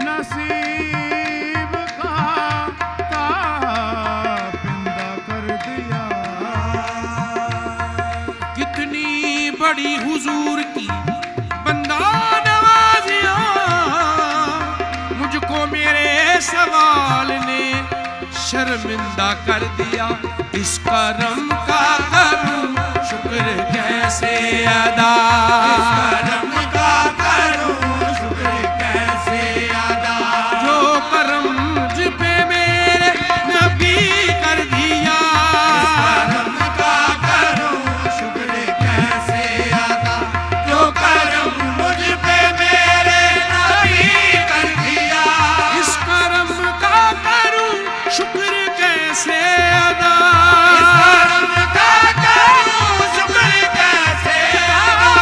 नसीब का ताबिंदा कर दिया। कितनी बड़ी हुजूर की बंदा नवाजिया, मुझको मेरे सवाल ने शर्मिंदा कर दिया। इस करम का करूं शुक्र कैसे अदा, इस करम का करूं शुक्र कैसे अदा। जो करम मुझ पे मेरे नबी कर दिया, इस करम का करूं शुक्र कैसे अदा। जो करम मुझ पे मेरे नबी कर दिया, इस करम का करूं शुक्र कैसे अदा, इस करम का करूं शुक्र कैसे अदा।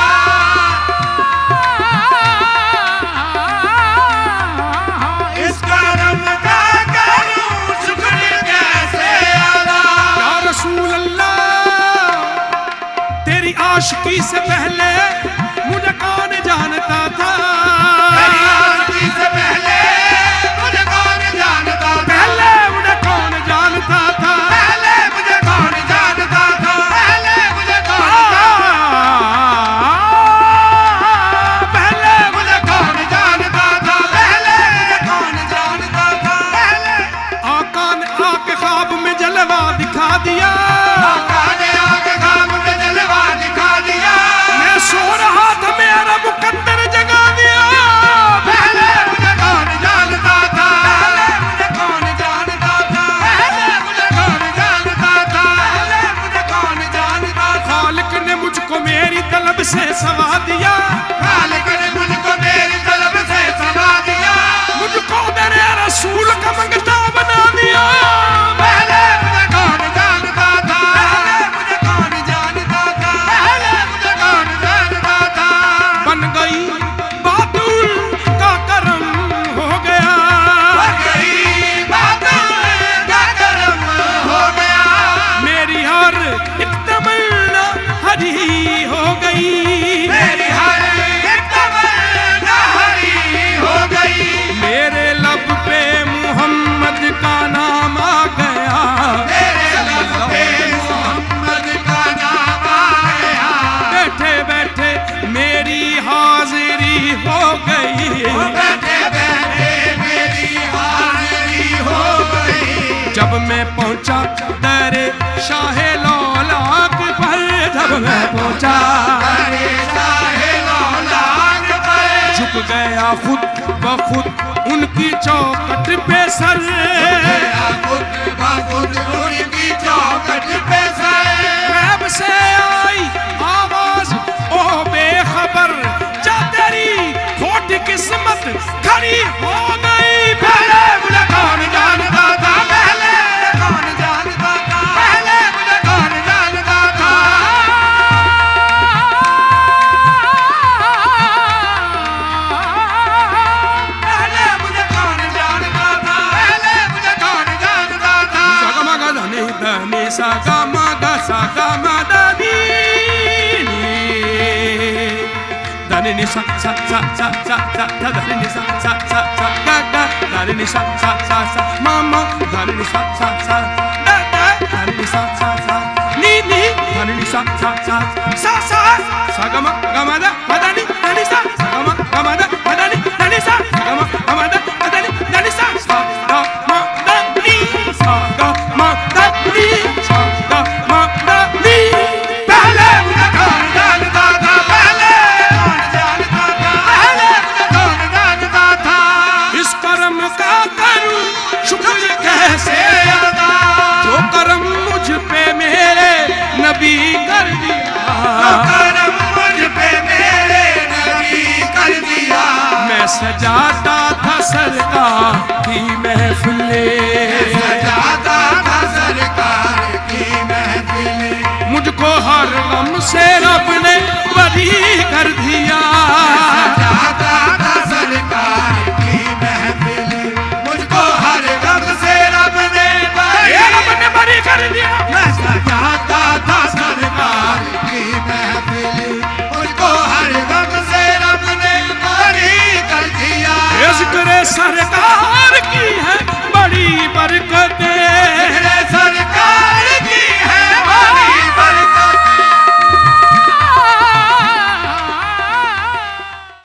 पहुंचा दरे शाहे लौलाक पर, जब मैं पहुंचा दरे शाहे लौलाक पर, झुक गया खुद ब खुद उनकी चौखट पे सर, खुद ब खुद उनकी चौखट पे सर। गैब से आई आवाज ओ बेखबर, जा तेरी खोटी किस्मत खड़ी हो गई। पहले मुझे कौन जानता था, पहले कौन जानता था, पहले मुझे कौन जानता था। पहले मुझे कौन जानता था, पहले मुझे कौन जानता था। सगमग धनी धनी सगमग सगमग धनी धनी नि सा सा सा सा सा सा धनी नि सा सा सा सा गा गा धनी नि सा सा सा सा मामा धनी नि सा सा सा दा दा धनी नि सा सा सा नी नी धनी नि सा सा सा सा सा सगम गमद मदनी धनी सा सगम गमद मदनी धनी सा सगम गमद मदनी धनी सा सा गा म धनी सा गा म धनी सा गा म धनी। पहले मुझे कौन जानता था, पहले कौन जानता था, पहले मुझे कौन जानता था। इस कर्म का करूं शुक्र कैसे अदा, जो कर्म मुझ पे मेरे नबी कर दिया, करम मुझ पे मेरे नबी कर दिया। मैं सजाता था सर